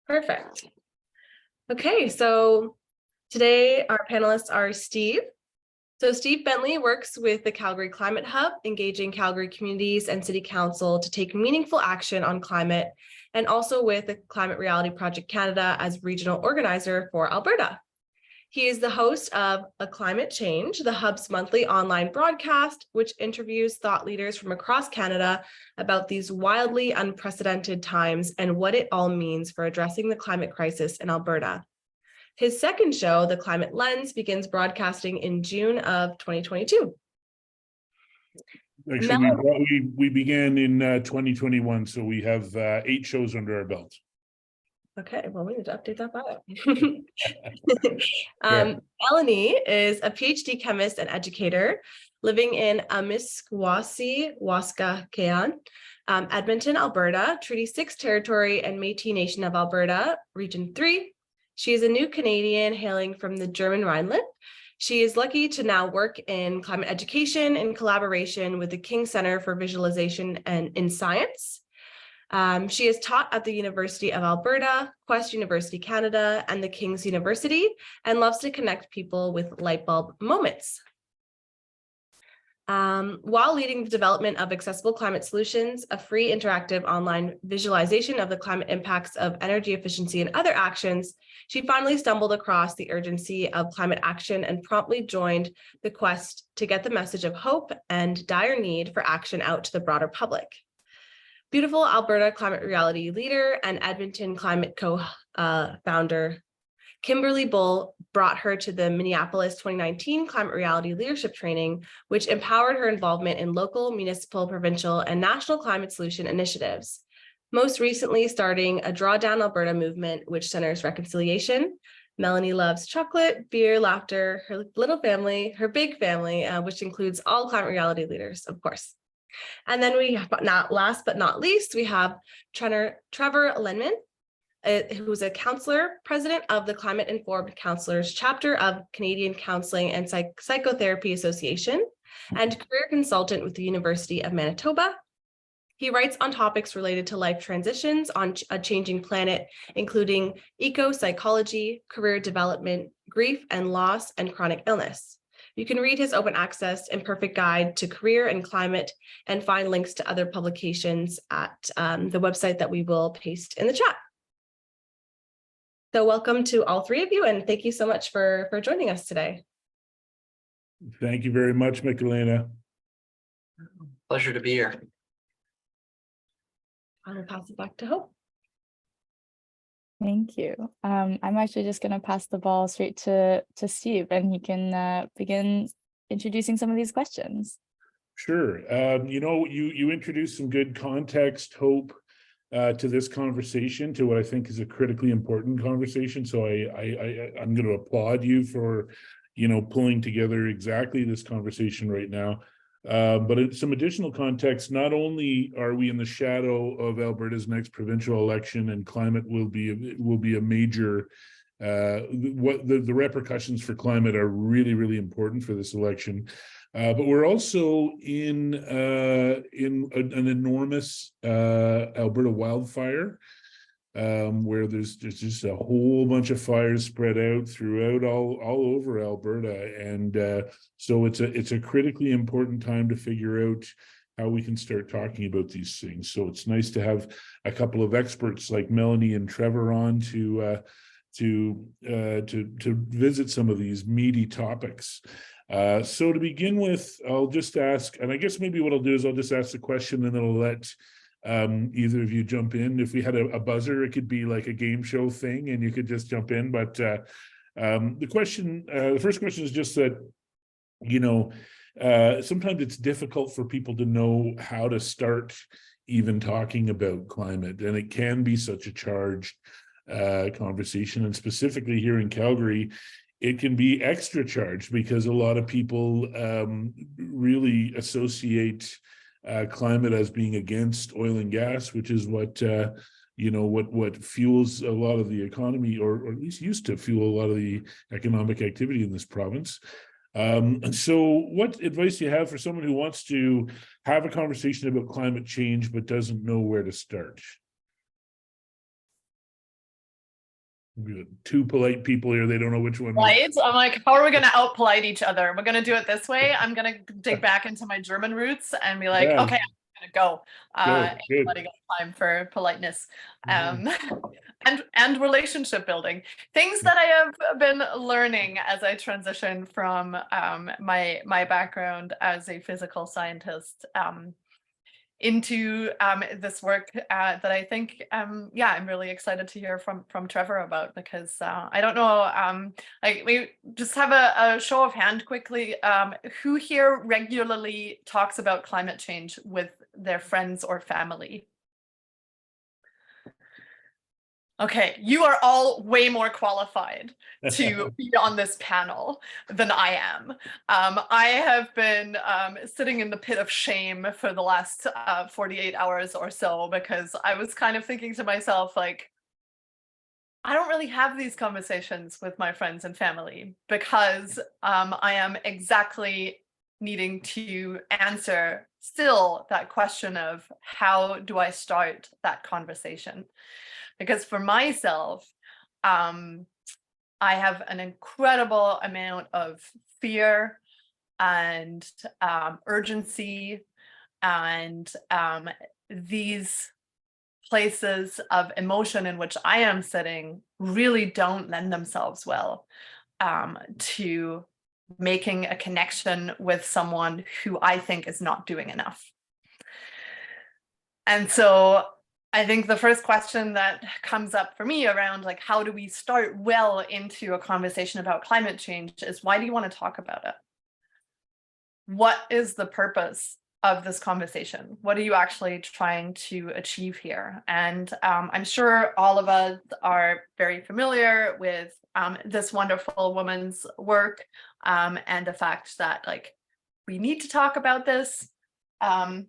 Perfect. Okay, so today our panelists are Steve. So Steve Bentley works with the Calgary Climate Hub, engaging Calgary communities and City Council to take meaningful action on climate, and also with the Climate Reality Project Canada as regional organizer for Alberta. He is the host of A Climate Change, the Hub's monthly online broadcast, which interviews thought leaders from across Canada about these wildly unprecedented times and what it all means for addressing the climate crisis in Alberta. His second show, The Climate Lens, begins broadcasting in June of 2022. Actually, we began in 2021, so we have 8 shows under our belt. Okay, well, we need to update that bio. Melanie is a PhD chemist and educator living in Amiskwacy, Waskakean, Edmonton, Alberta, Treaty 6 territory and Métis Nation of Alberta, Region 3. She is a new Canadian hailing from the German Rhineland. She is lucky to now work in climate education in collaboration with the King Center for Visualization and in Science. She is taught at the University of Alberta, Quest University Canada, and the King's University, and loves to connect people with light bulb moments. While leading the development of accessible climate solutions, a free interactive online visualization of the climate impacts of energy efficiency and other actions, she finally stumbled across the urgency of climate action and promptly joined the quest to get the message of hope and dire need for action out to the broader public. Beautiful Alberta Climate Reality leader and Edmonton Climate co-founder Kimberly Bull brought her to the Minneapolis 2019 Climate Reality Leadership Training, which empowered her involvement in local, municipal, provincial, and national climate solution initiatives. Most recently, starting a Drawdown Alberta movement, which centers reconciliation. Melanie loves chocolate, beer, laughter, her little family, her big family, which includes all climate reality leaders, of course. And then we have, last but not least, we have Trevor Lehmann, who's a counselor, president of the Climate Informed Counselors chapter of Canadian Counseling and Psychotherapy Association, and career consultant with the University of Manitoba. He writes on topics related to life transitions on a changing planet, including eco-psychology, career development, grief and loss, and chronic illness. You can read his open access and perfect guide to career and climate and find links to other publications at the website that we will paste in the chat. So welcome to all three of you, and thank you so much for joining us today. Thank you very much, Michelena. Pleasure to be here. I will pass it back to Hope. Thank you. I'm actually just going to pass the ball straight to Steve, and he can begin introducing some of these questions. Sure. You introduced some good context, Hope, to this conversation, to what I think is a critically important conversation. So I'm going to applaud you for, pulling together exactly this conversation right now. But some additional context, not only are we in the shadow of Alberta's next provincial election, and climate will be a major, the repercussions for climate are really, really important for this election. But we're also in an enormous Alberta wildfire, where there's just a whole bunch of fires spread out throughout all over Alberta, and so it's a critically important time to figure out how we can start talking about these things. So it's nice to have a couple of experts like Melanie and Trevor on to visit some of these meaty topics. So to begin with, I'll just ask, and I guess maybe what I'll do is I'll just ask the question and then I'll let either of you jump in. If we had a buzzer, it could be like a game show thing and you could just jump in. But the first question is just that, sometimes it's difficult for people to know how to start even talking about climate, and it can be such a charged conversation, and specifically here in Calgary, it can be extra charged because a lot of people really associate climate as being against oil and gas, which is what fuels a lot of the economy, or at least used to fuel a lot of the economic activity in this province. So what advice do you have for someone who wants to have a conversation about climate change but doesn't know where to start? Good. Two polite people here. They don't know which one. Right? I'm like, how are we going to out-polite each other? We're going to do it this way. I'm going to dig back into my German roots and be like, Yeah. okay, I'm going to go. Good. Anybody got time for politeness and relationship building. Things that I have been learning as I transition from my background as a physical scientist into this work that I think, yeah, I'm really excited to hear from Trevor about, because I don't know, like we just have a show of hand quickly. Who here regularly talks about climate change with their friends or family? Okay, you are all way more qualified to be on this panel than I am. I have been sitting in the pit of shame for the last 48 hours or so, because I was kind of thinking to myself, like, I don't really have these conversations with my friends and family, because I am exactly needing to answer still that question of how do I start that conversation? Because for myself, I have an incredible amount of fear and urgency, and these places of emotion in which I am sitting really don't lend themselves well to making a connection with someone who I think is not doing enough. And so I think the first question that comes up for me around, like, how do we start well into a conversation about climate change is, why do you want to talk about it? What is the purpose of this conversation? What are you actually trying to achieve here? And I'm sure all of us are very familiar with this wonderful woman's work and the fact that, like, we need to talk about this. And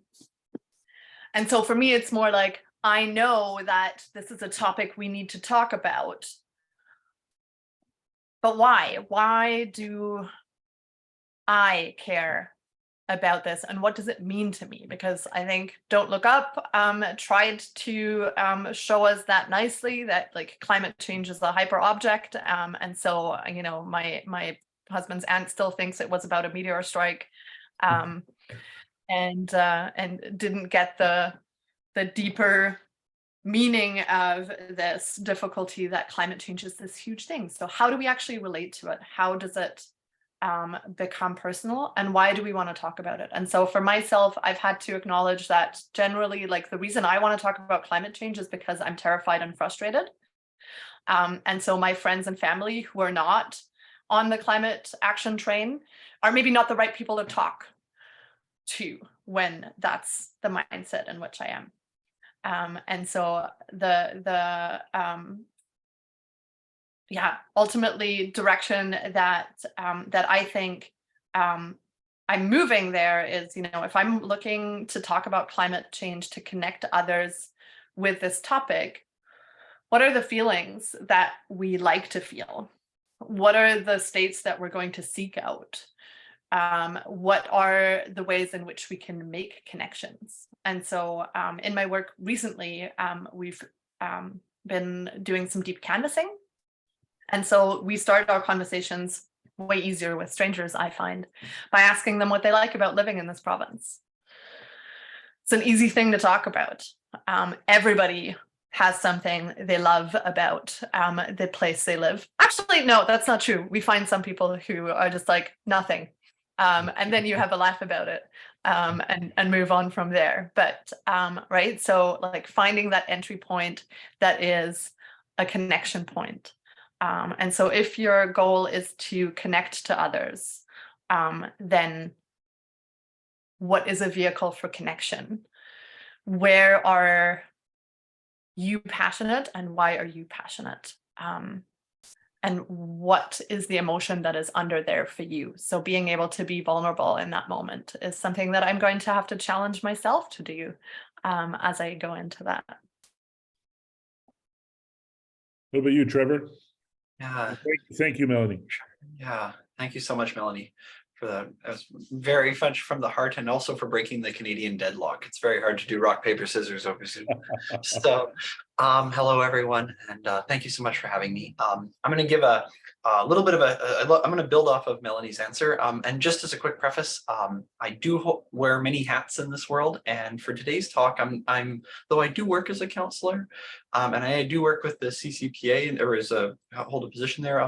so for me, it's more like, I know that this is a topic we need to talk about, but why? Why do I care about this, and what does it mean to me? Because I think Don't Look Up tried to show us that nicely, that like climate change is a hyper object, and so, you know, my husband's aunt still thinks it was about a meteor strike, and didn't get the deeper meaning of this difficulty that climate change is this huge thing. So how do we actually relate to it? How does it become personal, and why do we want to talk about it? And so for myself, I've had to acknowledge that generally, like, the reason I want to talk about climate change is because I'm terrified and frustrated. And so my friends and family who are not on the climate action train are maybe not the right people to talk to when that's the mindset in which I am. And so ultimately direction that that I think I'm moving there is, you know, if I'm looking to talk about climate change to connect others with this topic, what are the feelings that we like to feel? What are the states that we're going to seek out? What are the ways in which we can make connections? And so in my work recently, we've been doing some deep canvassing. And so we start our conversations way easier with strangers, I find, by asking them what they like about living in this province. It's an easy thing to talk about. Everybody has something they love about the place they live. Actually, no, that's not true. We find some people who are just like, nothing. And then you have a laugh about it and move on from there. But right, so like finding that entry point that is a connection point. And so if your goal is to connect to others, then what is a vehicle for connection? Where are you passionate, and why are you passionate? And what is the emotion that is under there for you? So being able to be vulnerable in that moment is something that I'm going to have to challenge myself to do as I go into that. What about you, Trevor? Yeah. Thank you, Melanie. Yeah. Thank you so much, Melanie. that. It was very much from the heart, and also for breaking the Canadian deadlock. It's very hard to do rock, paper, scissors over Zoom. So, hello everyone, and thank you so much for having me. I'm going to give a little bit of I'm going to build off of Melanie's answer. And just as a quick preface, I do wear many hats in this world, and for today's talk, though I do work as a counselor, and I do work with the CCPA, and there is hold a position there.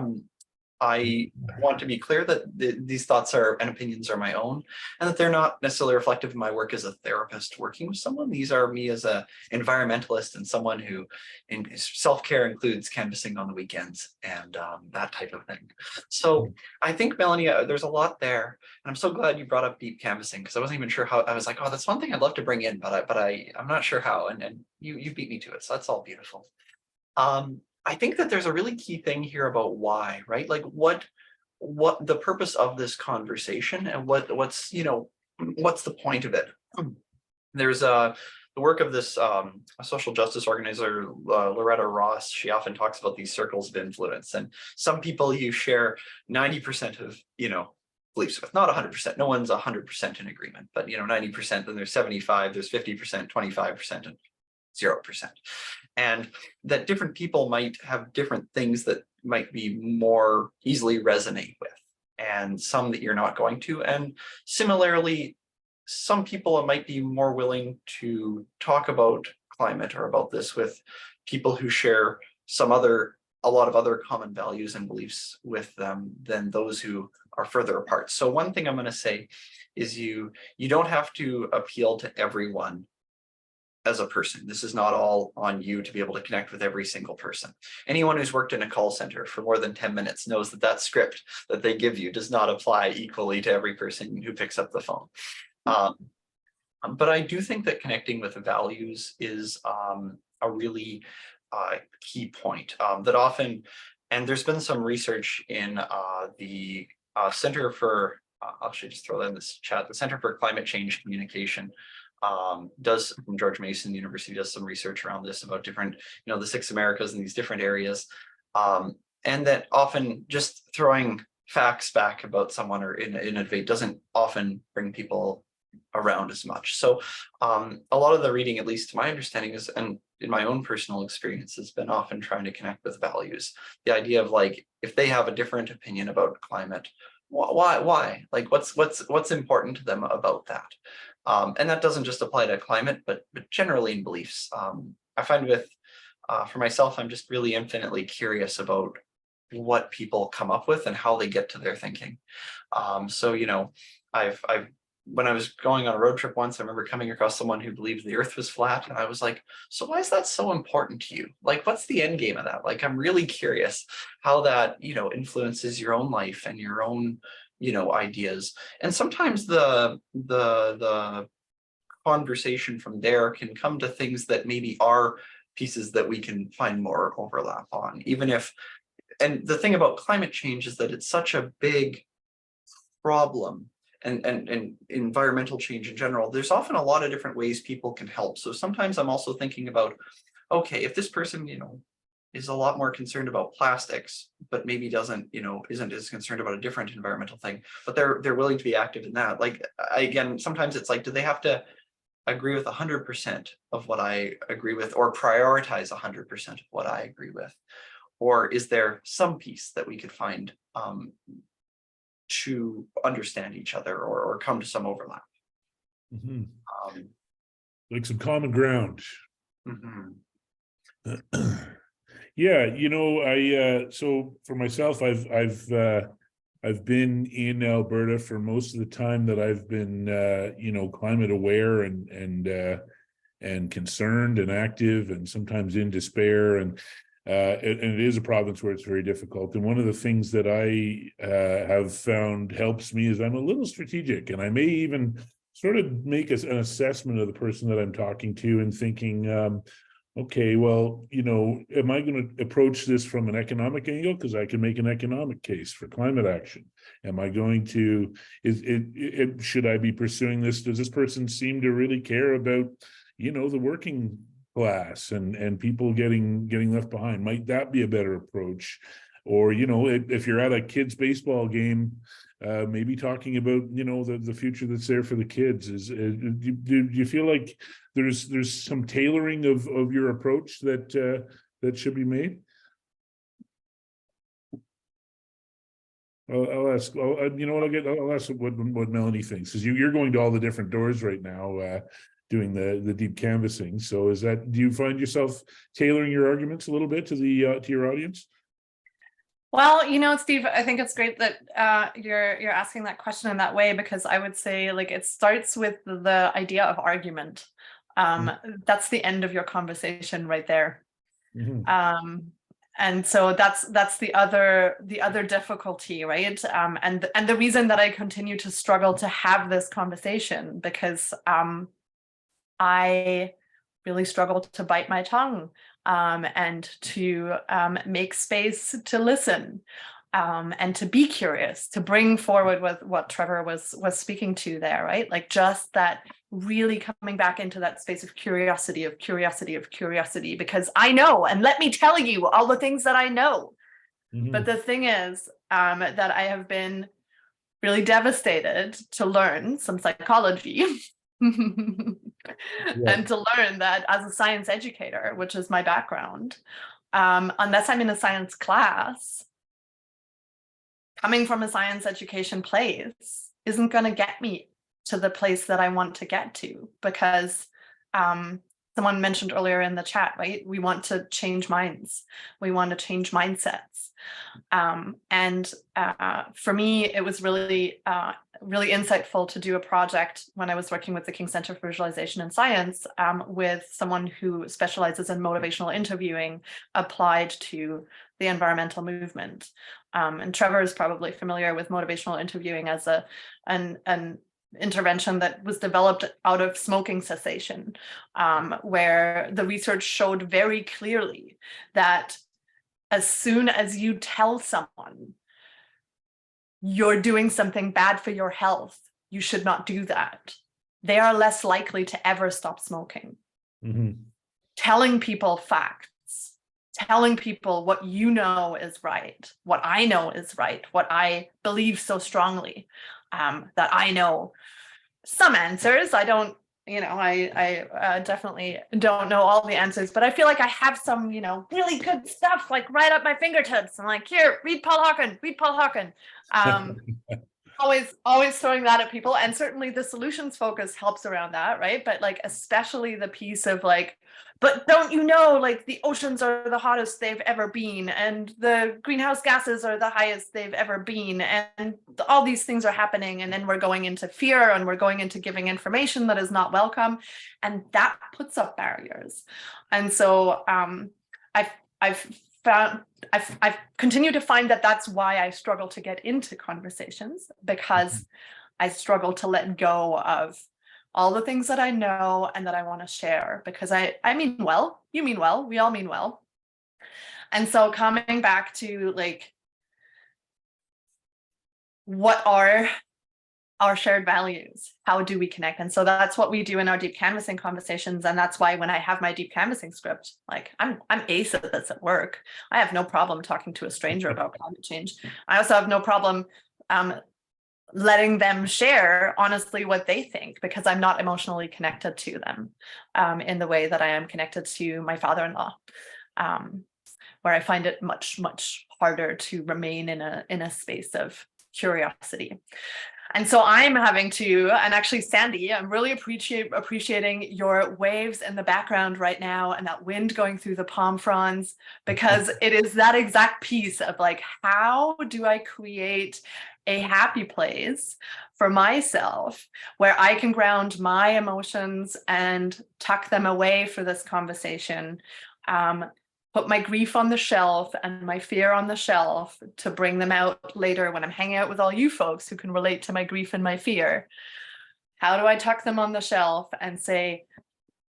I want to be clear that these thoughts and opinions are my own, and that they're not necessarily reflective of my work as a therapist working with someone. These are me as an environmentalist and someone who in self-care includes canvassing on the weekends and that type of thing. So I think, Melanie, there's a lot there, and I'm so glad you brought up deep canvassing, because I wasn't even sure how. I was like, oh, that's one thing I'd love to bring in, but I'm not sure how, and you beat me to it, so that's all beautiful. I think that there's a really key thing here about why, right? Like what the purpose of this conversation, and what's the point of it? There's the work of this a social justice organizer, Loretta Ross. She often talks about these circles of influence, and some people you share 90% of beliefs with, not 100%. No one's 100% in agreement, but 90%. Then there's 75. There's 50%, 25%, and 0%. And that different people might have different things that might be more easily resonate with, and some that you're not going to. And similarly, some people might be more willing to talk about climate or about this with people who share a lot of other common values and beliefs with them than those who are further apart. So one thing I'm going to say is you don't have to appeal to everyone as a person. This is not all on you to be able to connect with every single person. Anyone who's worked in a call center for more than 10 minutes knows that script that they give you does not apply equally to every person who picks up the phone. But I do think that connecting with values is a really key point that often, and there's been some research in the Center for, I'll actually just throw that in this chat, the Center for Climate Change Communication from George Mason University does some research around this, about different, the 6 Americas and these different areas. And that often just throwing facts back about someone or in a debate doesn't often bring people around as much. So a lot of the reading, at least to my understanding, is, and in my own personal experience, has been often trying to connect with values. The idea of like, if they have a different opinion about climate, why? Like what's important to them about that? And that doesn't just apply to climate, but generally in beliefs. I find for myself, I'm just really infinitely curious about what people come up with and how they get to their thinking. So, when I was going on a road trip once, I remember coming across someone who believed the earth was flat. And I was like, so why is that so important to you? Like, what's the end game of that? Like, I'm really curious how that, influences your own life and your own, ideas. And sometimes the conversation from there can come to things that maybe are pieces that we can find more overlap on, and the thing about climate change is that it's such a big problem. And environmental change in general, there's often a lot of different ways people can help. So sometimes I'm also thinking about, okay, if this person, is a lot more concerned about plastics, but maybe isn't as concerned about a different environmental thing, but they're willing to be active in that. Like, again, sometimes it's like, do they have to agree with 100% of what I agree with, or prioritize 100% of what I agree with? Or is there some piece that we could find to understand each other or come to some overlap? Mm-hmm. Like some common ground. Mm-hmm. Yeah, so for myself, I've been in Alberta for most of the time that I've been climate aware and concerned and active, and sometimes in despair, and it is a province where it's very difficult. And one of the things that I have found helps me is I'm a little strategic, and I may even sort of make an assessment of the person that I'm talking to and thinking, okay, well, am I going to approach this from an economic angle? Because I can make an economic case for climate action. Am I going to, should I be pursuing this? Does this person seem to really care about, the working class and people getting left behind? Might that be a better approach? or, you know, if you're at a kids baseball game, maybe talking about, you know, the future that's there for the kids. Do you feel like there's some tailoring of your approach that should be made? I'll ask. You know what? I'll ask what Melanie thinks, because you're going to all the different doors right now, doing the deep canvassing. So do you find yourself tailoring your arguments a little bit to your audience? Well, you know, Steve, I think it's great that you're asking that question in that way, because I would say, like, it starts with the idea of argument. That's the end of your conversation right there. And so that's the other difficulty, right? And the reason that I continue to struggle to have this conversation, because I really struggle to bite my tongue, and to make space to listen, and to be curious, to bring forward with what Trevor was speaking to there, right? Like, just that really coming back into that space of curiosity, because I know, and let me tell you all the things that I know. But the thing is, that I have been really devastated to learn some psychology. And to learn that as a science educator, which is my background, unless I'm in a science class, coming from a science education place isn't going to get me to the place that I want to get to, because someone mentioned earlier in the chat, right? We want to change minds. We want to change mindsets. And for me, it was really insightful to do a project when I was working with the King Center for Visualization and Science, with someone who specializes in motivational interviewing applied to the environmental movement. And Trevor is probably familiar with motivational interviewing as an intervention that was developed out of smoking cessation, where the research showed very clearly that as soon as you tell someone you're doing something bad for your health, you should not do that, they are less likely to ever stop smoking. Telling people facts, telling people what you know is right, what I know is right, what I believe so strongly, that I know some answers. I don't, you know, I definitely don't know all the answers, but I feel like I have some, you know, really good stuff like right up my fingertips. I'm like, here, read Paul Hawken. Always throwing that at people. And certainly the solutions focus helps around that, right? But like, especially the piece of like, but don't you know, like, the oceans are the hottest they've ever been, and the greenhouse gases are the highest they've ever been, and all these things are happening, and then we're going into fear, and we're going into giving information that is not welcome, and that puts up barriers. And so I've continued to find that that's why I struggle to get into conversations, because I struggle to let go of all the things that I know and that I want to share, because I mean well, you mean well, we all mean well. And so coming back to like, what are our shared values? How do we connect? And so that's what we do in our deep canvassing conversations. And that's why when I have my deep canvassing script, like I'm ace at this at work. I have no problem talking to a stranger about climate change. I also have no problem letting them share honestly what they think, because I'm not emotionally connected to them in the way that I am connected to my father-in-law, where I find it much, much harder to remain in a space of curiosity. And so I'm having to, and actually Sandy, I'm really appreciating your waves in the background right now and that wind going through the palm fronds, because it is that exact piece of like, how do I create a happy place for myself where I can ground my emotions and tuck them away for this conversation, put my grief on the shelf and my fear on the shelf to bring them out later when I'm hanging out with all you folks who can relate to my grief and my fear. How do I tuck them on the shelf and say,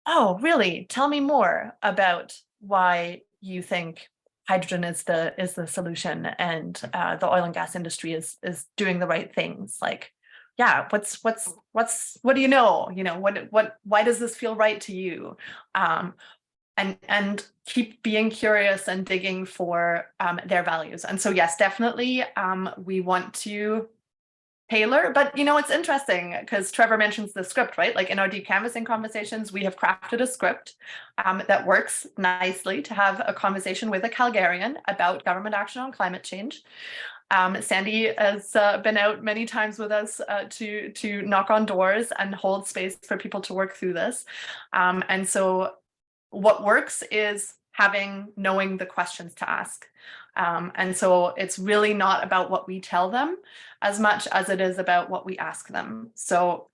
oh, really? Tell me more about why you think hydrogen is the solution, and the oil and gas industry is doing the right things. Like, yeah, what do you know? You know, why does this feel right to you? and keep being curious and digging for their values. And so, yes, definitely, we want to tailor, but it's interesting because Trevor mentions the script, right? Like in our deep canvassing conversations, we have crafted a script that works nicely to have a conversation with a Calgarian about government action on climate change. Sandy has been out many times with us to knock on doors and hold space for people to work through this. And so what works is knowing the questions to ask. And so it's really not about what we tell them as much as it is about what we ask them. So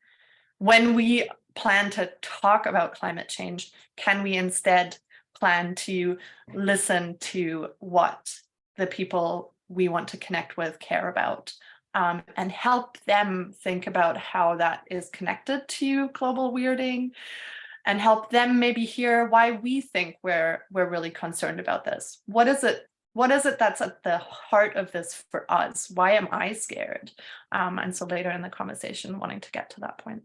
when we plan to talk about climate change, can we instead plan to listen to what the people we want to connect with care about, and help them think about how that is connected to global weirding, and help them maybe hear why we think we're really concerned about this. What is it that's at the heart of this for us? Why am I scared? And so later in the conversation, wanting to get to that point.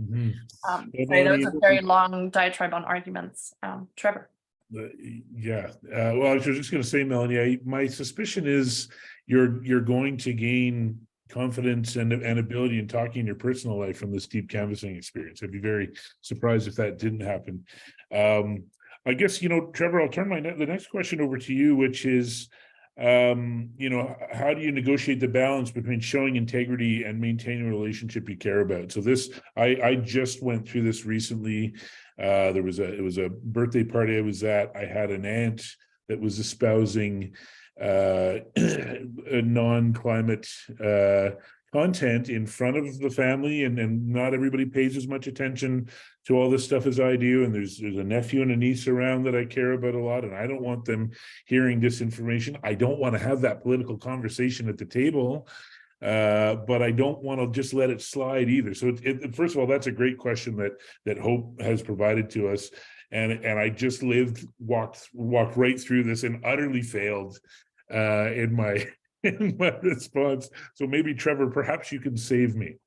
Mhm. Sorry, that was a very long diatribe on arguments. Trevor. Yeah, well, I was just going to say, Melanie, my suspicion is you're going to gain confidence and ability in talking in your personal life from this deep canvassing experience. I'd be very surprised if that didn't happen. I guess, Trevor, I'll turn the next question over to you, which is, how do you negotiate the balance between showing integrity and maintaining a relationship you care about? So I just went through this recently. It was a birthday party I was at. I had an aunt that was espousing a non-climate content in front of the family, and not everybody pays as much attention to all this stuff as I do. And there's a nephew and a niece around that I care about a lot, and I don't want them hearing disinformation. I don't want to have that political conversation at the table, but I don't want to just let it slide either. So first of all, that's a great question that Hope has provided to us. And I just walked right through this and utterly failed in my response. So maybe, Trevor, perhaps you can save me.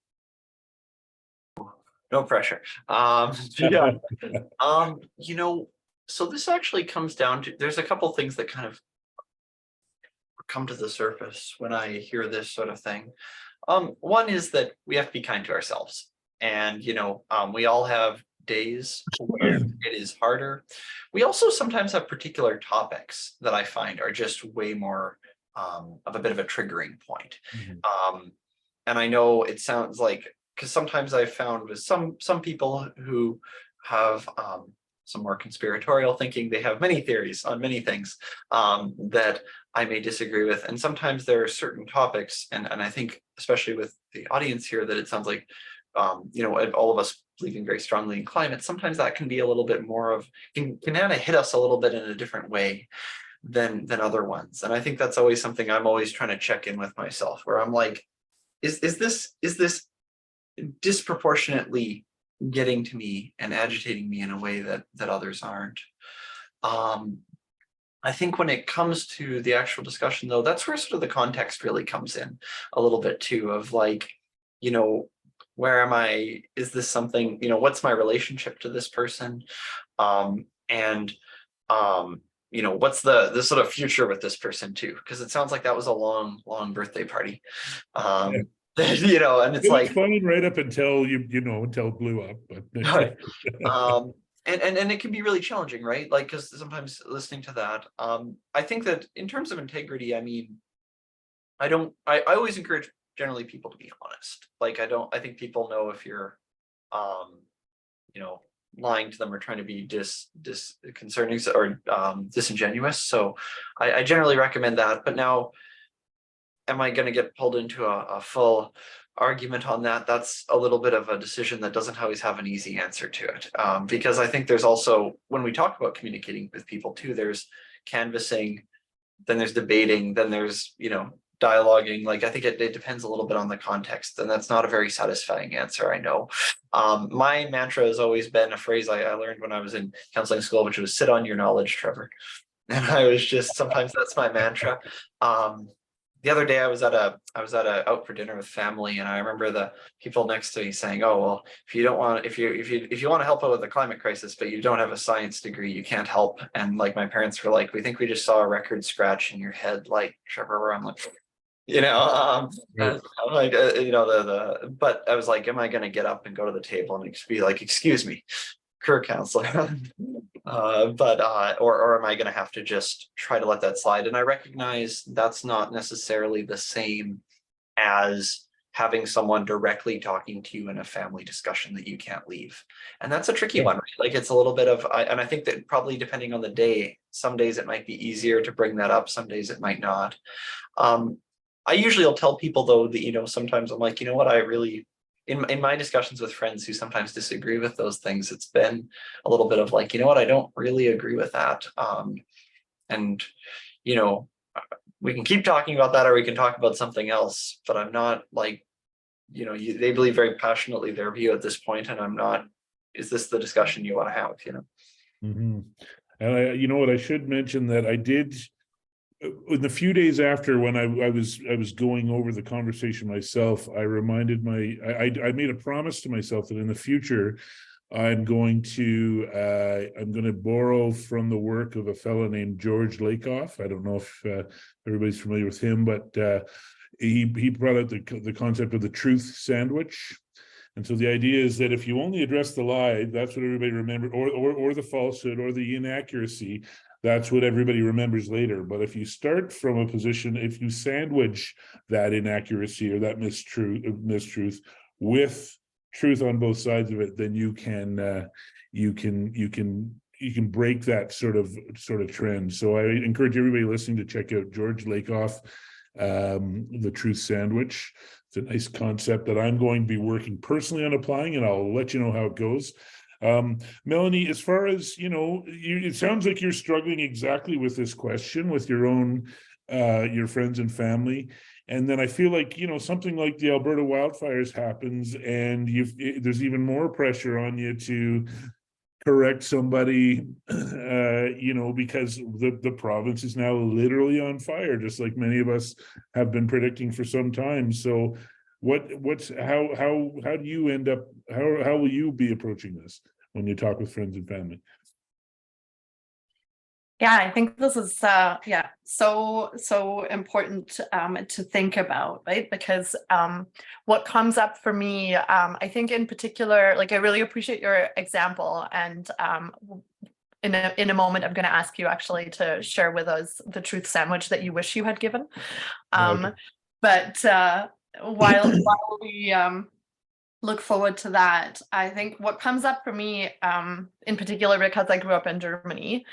No pressure. Yeah. So this actually comes down to, there's a couple things that kind of come to the surface when I hear this sort of thing. One is that we have to be kind to ourselves. And, we all have days where it is harder. We also sometimes have particular topics that I find are just way more of a bit of a triggering point. Mm-hmm. And I know it sounds like, because sometimes I've found with some people who have some more conspiratorial thinking, they have many theories on many things that I may disagree with. And sometimes there are certain topics, and I think especially with the audience here, that it sounds like, all of us believing very strongly in climate, sometimes that can be a little bit more of, can kind of hit us a little bit in a different way than other ones. And I think that's always something I'm always trying to check in with myself, where I'm like, is this disproportionately getting to me and agitating me in a way that others aren't? I think when it comes to the actual discussion, though, that's where sort of the context really comes in a little bit too, of like, where am I? Is this something, what's my relationship to this person? What's the sort of future with this person too? Because it sounds like that was a long birthday party. Yeah. And it's like fine right up until until it blew up. But right. And it can be really challenging, right? Like, because sometimes listening to that, I think that in terms of integrity, I mean, I always encourage generally people to be honest. Like, I think people know if you're, lying to them or trying to be disconcerting or disingenuous. So I generally recommend that. But now, am I going to get pulled into a full argument on that? That's a little bit of a decision that doesn't always have an easy answer to it. Because I think there's also, when we talk about communicating with people too, there's canvassing, then there's debating, then there's, dialoguing. Like, I think it depends a little bit on the context, and that's not a very satisfying answer, I know. My mantra has always been a phrase I learned when I was in counseling school, which was sit on your knowledge, Trevor. And I was just, sometimes that's my mantra. the other day I was at a out for dinner with family, and I remember the people next to me saying, "Oh, well, if you want to help out with the climate crisis, but you don't have a science degree, you can't help." And like my parents were like, "We think we just saw a record scratch in your head, like Trevor." Where I'm like, Right. I'm like, but I was like, am I going to get up and go to the table and just be like, "Excuse me, career counselor," or am I going to have to just try to let that slide? And I recognize that's not necessarily the same as having someone directly talking to you in a family discussion that you can't leave. And that's a tricky Yeah. one, right? Like it's a little bit of, and I think that probably depending on the day, some days it might be easier to bring that up, some days it might not. I usually will tell people though that, sometimes I'm like, what, I really, in my discussions with friends who sometimes disagree with those things, it's been a little bit of like, what, I don't really agree with that. And, we can keep talking about that, or we can talk about something else, but I'm not like, they believe very passionately their view at this point, and I'm not, is this the discussion you want to have, Mm-hmm. And you know what, I should mention that I did, in the few days after when I was going over the conversation myself, I reminded I made a promise to myself that in the future I'm going to borrow from the work of a fellow named George Lakoff. I don't know if everybody's familiar with him, but he brought out the concept of the truth sandwich. And so the idea is that if you only address the lie, that's what everybody remembers, or the falsehood or the inaccuracy, that's what everybody remembers later. But if you start from a position, if you sandwich that inaccuracy or that mistruth with truth on both sides of it, then you can break that sort of trend. So I encourage everybody listening to check out George Lakoff, the truth sandwich. It's a nice concept that I'm going to be working personally on applying, and I'll let you know how it goes. Melanie, as far as it sounds like you're struggling exactly with this question with your own your friends and family. And then I feel like, something like the Alberta wildfires happens, and there's even more pressure on you to correct somebody, because the province is now literally on fire, just like many of us have been predicting for some time. So how do you end up, how will you be approaching this when you talk with friends and family? Yeah, I think this is so important to think about, right? Because what comes up for me, I think in particular, like I really appreciate your example, and in a moment, I'm going to ask you actually to share with us the truth sandwich that you wish you had given. But while we look forward to that, I think what comes up for me, in particular, because I grew up in Germany,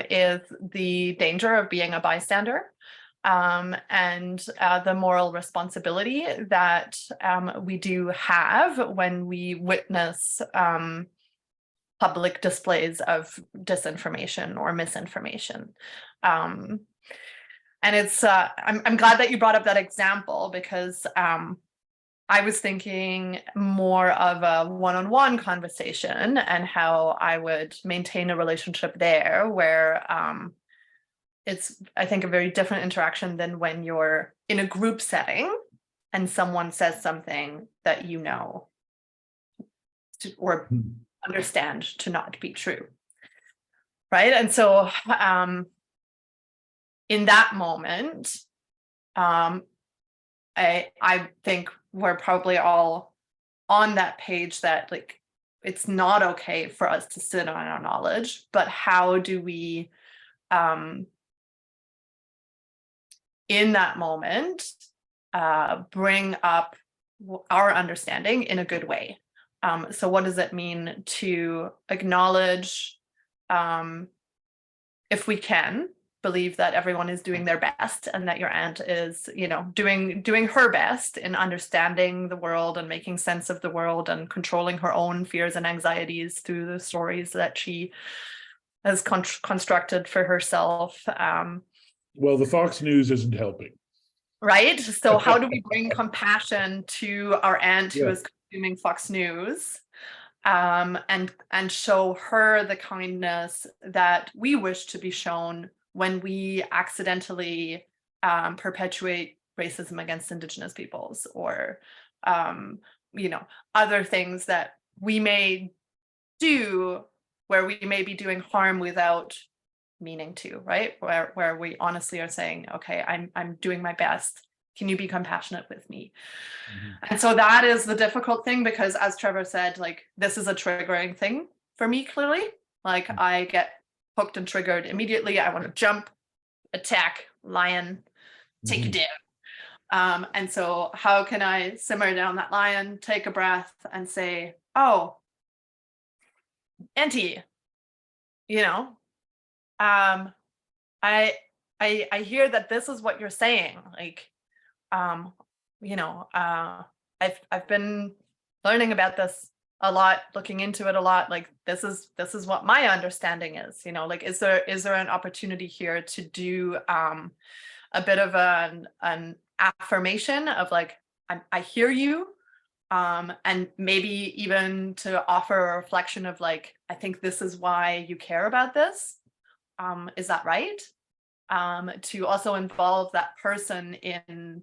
is the danger of being a bystander, and the moral responsibility that we do have when we witness public displays of disinformation or misinformation. And it's I'm glad that you brought up that example, because I was thinking more of a one-on-one conversation and how I would maintain a relationship there, where it's, I think, a very different interaction than when you're in a group setting and someone says something that or understand to not be true, right? And so in that moment, I think we're probably all on that page that, like, it's not okay for us to sit on our knowledge, but how do we in that moment bring up our understanding in a good way? So what does it mean to acknowledge, if we can, believe that everyone is doing their best, and that your aunt is, doing her best in understanding the world and making sense of the world and controlling her own fears and anxieties through the stories that she has constructed for herself. Well, the Fox News isn't helping. Right? So how do we bring compassion to our aunt who is consuming Fox News, and show her the kindness that we wish to be shown when we accidentally perpetuate racism against Indigenous peoples, or other things that we may do where we may be doing harm without meaning to, right? Where we honestly are saying, okay, I'm doing my best. Can you be compassionate with me? And so that is the difficult thing, because as Trevor said, like, this is a triggering thing for me, clearly. Like, I get hooked and triggered immediately. I want to jump, attack, lion, take you down. And so how can I simmer down that lion, take a breath, and say, oh, Auntie, I hear that this is what you're saying. Like, I've been learning about this a lot, looking into it a lot. Like, this is what my understanding is. Like, is there an opportunity here to do a bit of an affirmation of, like, I hear you, and maybe even to offer a reflection of, like, I think this is why you care about this. Is that right? To also involve that person in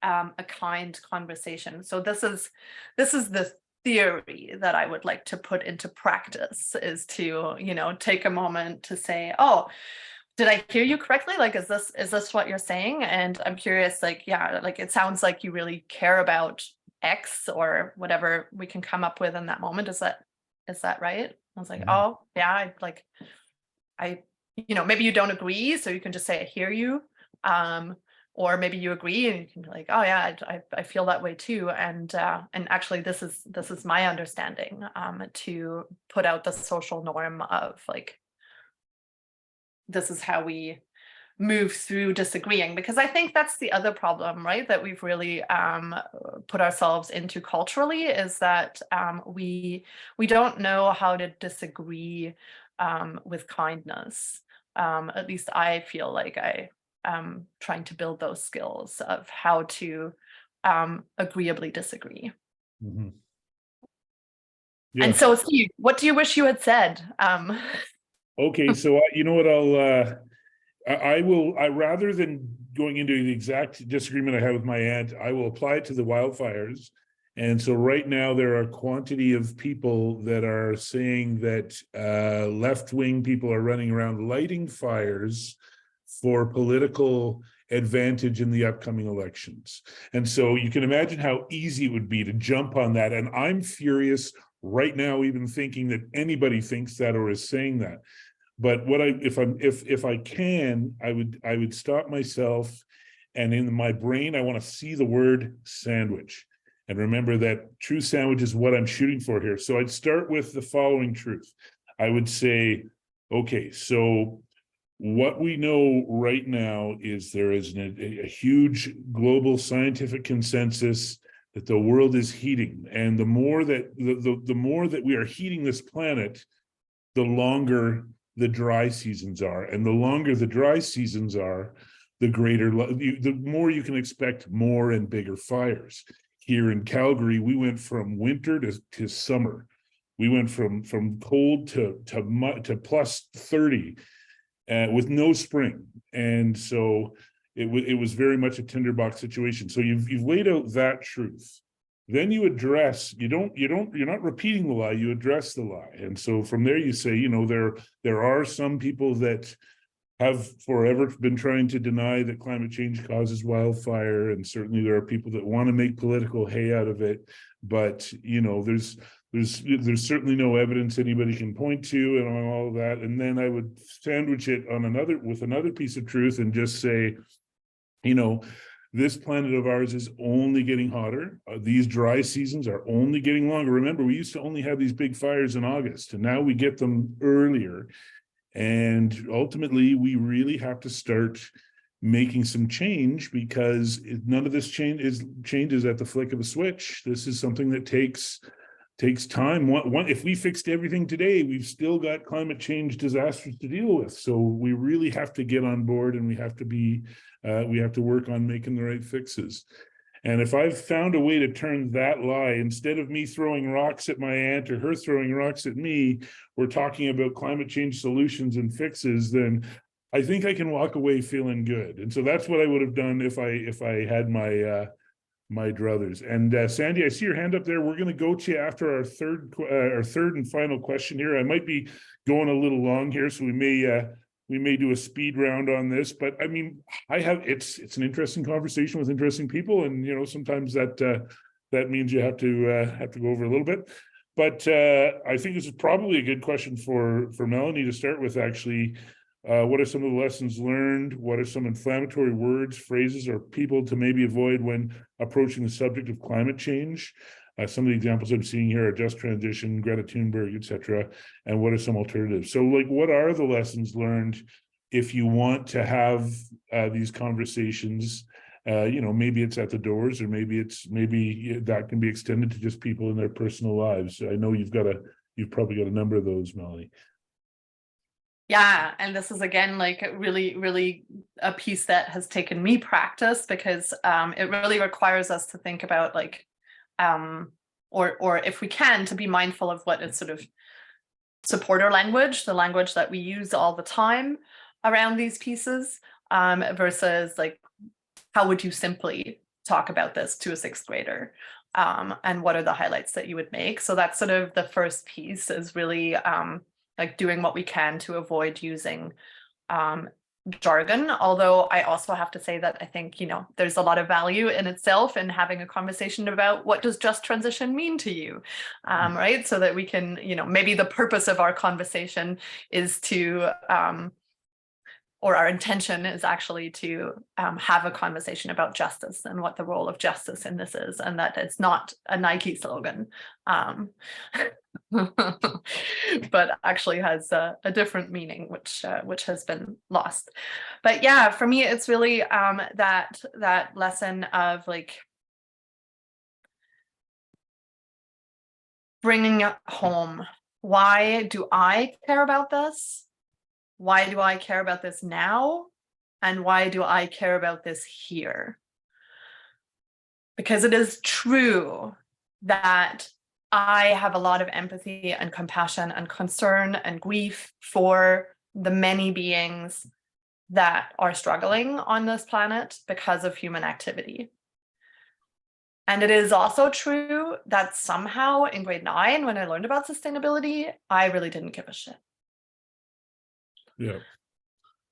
a kind conversation. So this is the theory that I would like to put into practice, is to, take a moment to say, oh, did I hear you correctly? Like, is this what you're saying? And I'm curious, like, yeah, like, it sounds like you really care about X, or whatever we can come up with in that moment. Is that right? I was like, oh yeah, maybe you don't agree, so you can just say, I hear you. Or maybe you agree and you can be like, oh yeah, I feel that way too. And actually this is my understanding, to put out the social norm of, like, this is how we move through disagreeing. Because I think that's the other problem, right, that we've really put ourselves into culturally, is that we don't know how to disagree with kindness. At least I feel like I am trying to build those skills of how to agreeably disagree. Yeah. And so, Steve, what do you wish you had said? Okay, so you know what, I will, rather than going into the exact disagreement I have with my aunt, I will apply it to the wildfires. And so right now there are a quantity of people that are saying that left-wing people are running around lighting fires for political advantage in the upcoming elections. And so you can imagine how easy it would be to jump on that. And I'm furious right now, even thinking that anybody thinks that or is saying that. But what if I can, I would stop myself, and in my brain, I want to see the word sandwich. And remember that true sandwich is what I'm shooting for here. So I'd start with the following truth. I would say, okay, so what we know right now is there is a huge global scientific consensus that the world is heating. And the more that the more that we are heating this planet, the longer the dry seasons are. And the longer the dry seasons are, the more you can expect more and bigger fires. Here in Calgary, we went from winter to summer. We went from cold to plus 30 with no spring. And so it was very much a tinderbox situation. So you've laid out that truth. Then you address, you're not repeating the lie, you address the lie. And so from there you say, there are some people that have forever been trying to deny that climate change causes wildfire. And certainly there are people that want to make political hay out of it. But, there's certainly no evidence anybody can point to and on all of that. And then I would sandwich it on with another piece of truth and just say, this planet of ours is only getting hotter. These dry seasons are only getting longer. Remember, we used to only have these big fires in August, and now we get them earlier. And ultimately, we really have to start making some change, because none of this changes at the flick of a switch. This is something that takes time. If we fixed everything today, we've still got climate change disasters to deal with. So we really have to get on board, and we have to work on making the right fixes. And if I've found a way to turn that lie, instead of me throwing rocks at my aunt or her throwing rocks at me, we're talking about climate change solutions and fixes, then I think I can walk away feeling good. And so that's what I would have done if I had my druthers. And Sandy, I see your hand up there. We're going to go to you after our third and final question here. I might be going a little long here, so we may do a speed round on this. But I mean, it's an interesting conversation with interesting people, and sometimes that means you have to go over a little bit. But I think this is probably a good question for Melanie to start with, actually. What are some of the lessons learned? What are some inflammatory words, phrases, or people to maybe avoid when approaching the subject of climate change? Some of the examples I'm seeing here are just transition, Greta Thunberg, etc. And what are some alternatives? So, like, what are the lessons learned if you want to have these conversations? Maybe it's at the doors, or maybe that can be extended to just people in their personal lives. I know you've probably got a number of those, Melanie. Yeah, and this is again like really, really a piece that has taken me practice, because it really requires us to think about like, or if we can, to be mindful of what is sort of supporter language, the language that we use all the time around these pieces, versus like, how would you simply talk about this to a sixth grader? And what are the highlights that you would make? So that's sort of the first piece, is really like doing what we can to avoid using jargon. Although I also have to say that I think, there's a lot of value in itself in having a conversation about what does just transition mean to you, right? So that we can, maybe the purpose of our conversation is to, or our intention is actually to have a conversation about justice and what the role of justice in this is, and that it's not a Nike slogan. But actually has a different meaning, which has been lost. But yeah, for me, it's really that lesson of like bringing it home. Why do I care about this? Why do I care about this now? And why do I care about this here? Because it is true that I have a lot of empathy and compassion and concern and grief for the many beings that are struggling on this planet because of human activity. And it is also true that somehow in grade 9, when I learned about sustainability, I really didn't give a shit. Yeah.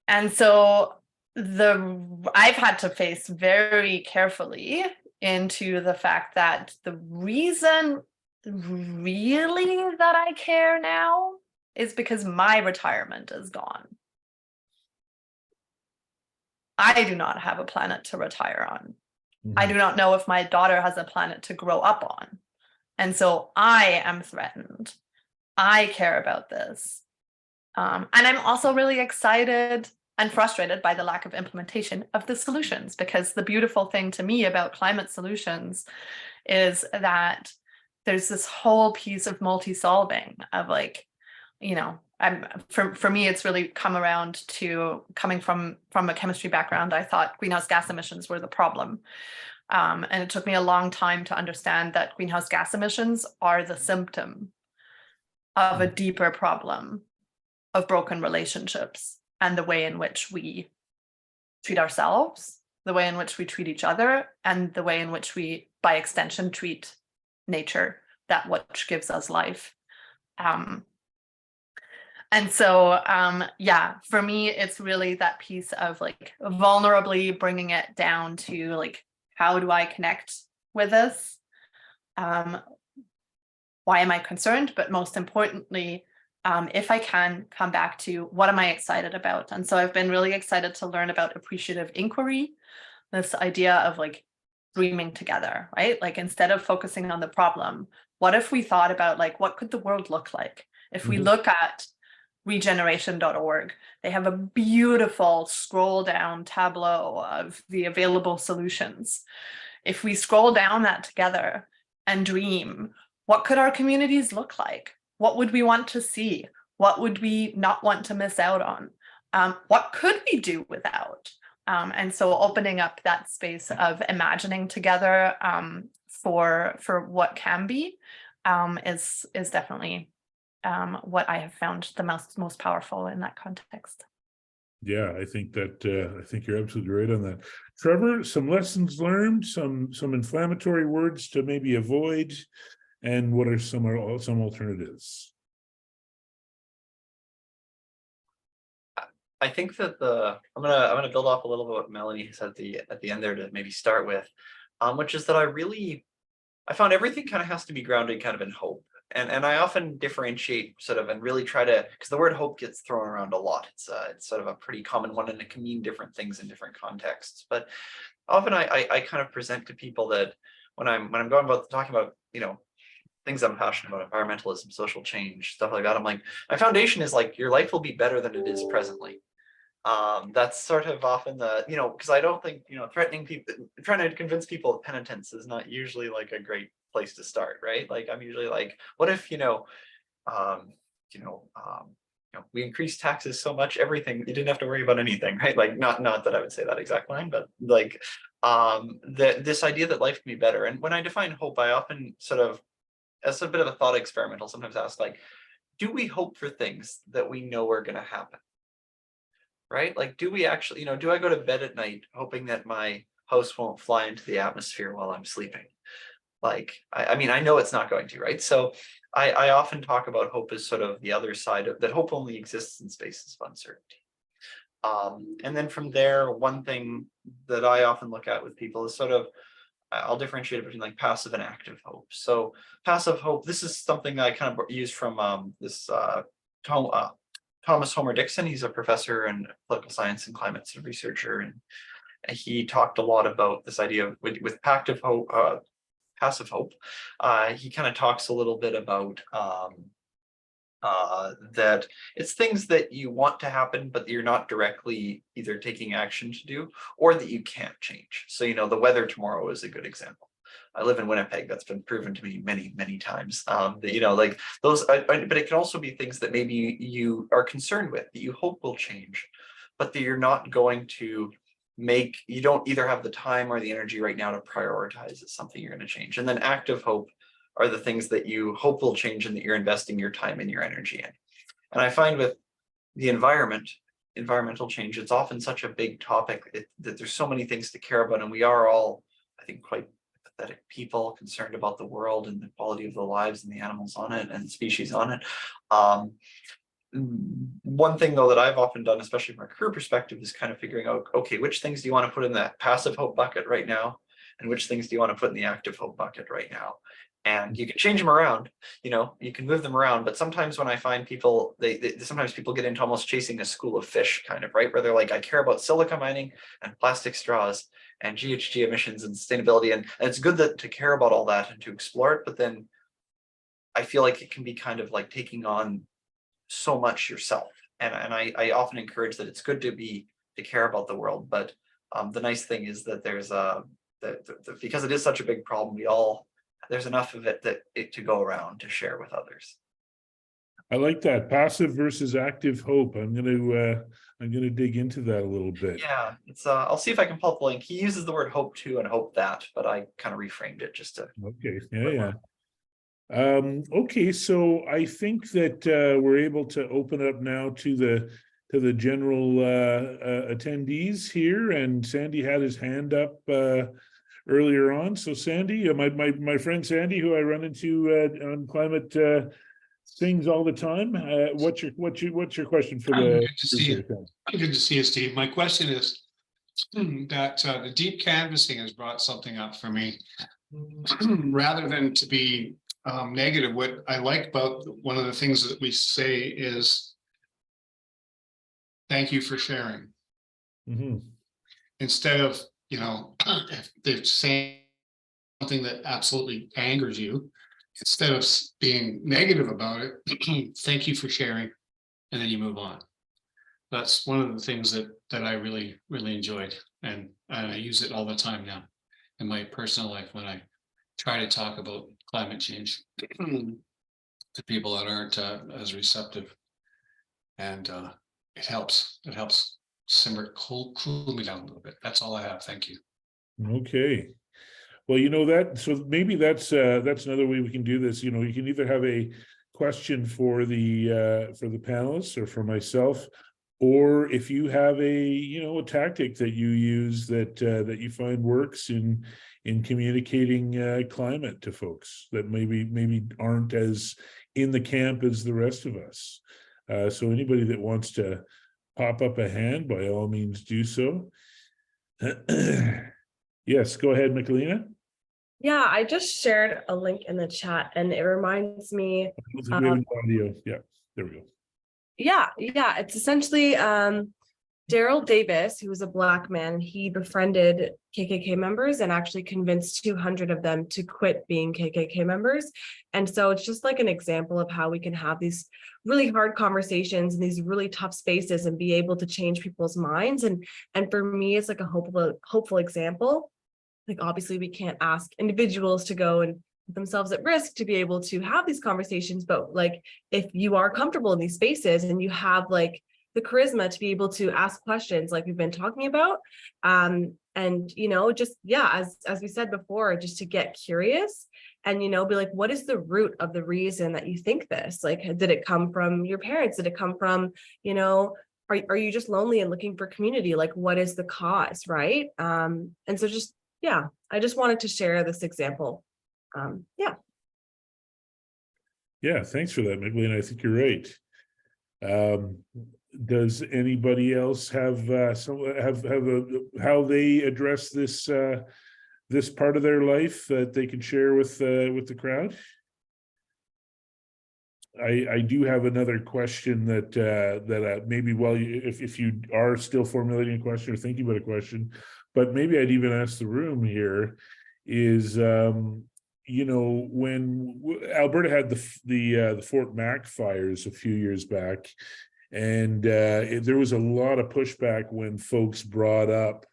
And so I've had to face very carefully into the fact that the reason really that I care now is because my retirement is gone. I do not have a planet to retire on. Mm-hmm. I do not know if my daughter has a planet to grow up on. And so I am threatened. I care about this. And I'm also really excited and frustrated by the lack of implementation of the solutions, because the beautiful thing to me about climate solutions is that there's this whole piece of multi-solving of like, for me, it's really come around to coming from a chemistry background. I thought greenhouse gas emissions were the problem. And it took me a long time to understand that greenhouse gas emissions are the symptom of a deeper problem of broken relationships and the way in which we treat ourselves, the way in which we treat each other, and the way in which we, by extension, treat nature, that which gives us life. And so, for me, it's really that piece of like vulnerably bringing it down to like, how do I connect with this? Why am I concerned? But most importantly, if I can come back to what am I excited about? And so I've been really excited to learn about appreciative inquiry, this idea of like dreaming together, right? Like instead of focusing on the problem, what if we thought about like, what could the world look like? If we look at regeneration.org, they have a beautiful scroll down tableau of the available solutions. If we scroll down that together and dream, what could our communities look like? What would we want to see? What would we not want to miss out on? What could we do without? And so opening up that space of imagining together for what can be is definitely what I have found the most powerful in that context. Yeah, I think you're absolutely right on that. Trevor, some lessons learned, some inflammatory words to maybe avoid, and what are some alternatives? I think that I'm gonna build off a little bit what Melanie said at the end there to maybe start with, which is that I found everything kind of has to be grounded kind of in hope. And I often differentiate sort of and really try to, because the word hope gets thrown around a lot. It's sort of a pretty common one and it can mean different things in different contexts. But often I kind of present to people that when I'm going about talking about, things I'm passionate about, environmentalism, social change, stuff like that, I'm like, my foundation is like your life will be better than it is presently. That's sort of often because I don't think, threatening people, trying to convince people of penitence is not usually like a great place to start, right? Like I'm usually like, what if, we increased taxes so much, everything, you didn't have to worry about anything, right? Like not that I would say that exact line, but like this idea that life can be better. And when I define hope, I often sort of, as a bit of a thought experiment, I'll sometimes ask like, do we hope for things that we know are going to happen? Right? Like, do we actually, do I go to bed at night hoping that my house won't fly into the atmosphere while I'm sleeping? Like, I mean, I know it's not going to, right? So I often talk about hope as sort of the other side of that. Hope only exists in spaces of uncertainty. And then from there, one thing that I often look at with people is sort of, I'll differentiate it between like passive and active hope. So passive hope, this is something that I kind of used from Thomas Homer Dixon. He's a professor in political science and climate researcher, and he talked a lot about this idea of with passive hope. He kind of talks a little bit about that it's things that you want to happen, but you're not directly either taking action to do, or that you can't change. So, the weather tomorrow is a good example. I live in Winnipeg. That's been proven to me many, many times. Like those, but it can also be things that maybe you are concerned with, that you hope will change, but that you're not going to you don't either have the time or the energy right now to prioritize as something you're going to change. And then active hope are the things that you hope will change and that you're investing your time and your energy in. And I find with the environmental change, it's often such a big topic that there's so many things to care about. And we are all, I think, quite pathetic people concerned about the world and the quality of the lives and the animals on it and species on it. One thing though that I've often done, especially from a career perspective, is kind of figuring out, okay, which things do you want to put in that passive hope bucket right now? And which things do you want to put in the active hope bucket right now? And you can change them around, you can move them around. But sometimes when I find people, sometimes people get into almost chasing a school of fish kind of, right? Where they're like, I care about silica mining and plastic straws and GHG emissions and sustainability. And it's good to care about all that and to explore it. But then I feel like it can be kind of like taking on so much yourself. And I often encourage that it's good to care about the world. But the nice thing is that there's because it is such a big problem, there's enough of it to go around to share with others. I like that passive versus active hope. I'm gonna dig into that a little bit. Yeah, it's I'll see if I can pull up the link. He uses the word hope too and hope that, but I kind of reframed it just to. Okay. Yeah. Okay, so I think that we're able to open up now to the general attendees here, and Sandy had his hand up earlier on. So Sandy, my friend Sandy, who I run into on climate things all the time. What's your question for the? Good to see you. Good to see you, Steve. My question is that the deep canvassing has brought something up for me. Rather than to be negative, what I like about one of the things that we say is thank you for sharing. Mm-hmm. Instead of, if they're saying something that absolutely angers you, instead of being negative about it, thank you for sharing, and then you move on. That's one of the things that I really, really enjoyed, and I use it all the time now in my personal life when I try to talk about climate change to people that aren't as receptive, and it helps cool me down a little bit. That's all I have. Thank you. Okay. Well, so maybe that's another way we can do this. You can either have a question for the panelists or for myself, or if you have a tactic that you use that you find works in communicating climate to folks that maybe aren't as in the camp as the rest of us. So anybody that wants to pop up a hand, by all means do so. Yes, go ahead, Michelina. Yeah, I just shared a link in the chat, and it reminds me. We have an audio. Yeah, there we go. Yeah, it's essentially Daryl Davis, who was a Black man. He befriended KKK members and actually convinced 200 of them to quit being KKK members. And so it's just like an example of how we can have these really hard conversations in these really tough spaces and be able to change people's minds. And for me, it's like a hopeful example. Like, obviously, we can't ask individuals to go and put themselves at risk to be able to have these conversations. But like, if you are comfortable in these spaces and you have like the charisma to be able to ask questions like we've been talking about, and just as we said before, just to get curious and be like, what is the root of the reason that you think this? Like, did it come from your parents? Did it come from are you just lonely and looking for community? Like, what is the cause, right? And so just I just wanted to share this example. Yeah, thanks for that, Michelina. I think you're right. Does anybody else have how they address this this part of their life that they can share with the crowd? I do have another question that maybe if you are still formulating a question or thinking about a question, but maybe I'd even ask the room here is when Alberta had the Fort Mac fires a few years back, and there was a lot of pushback when folks brought up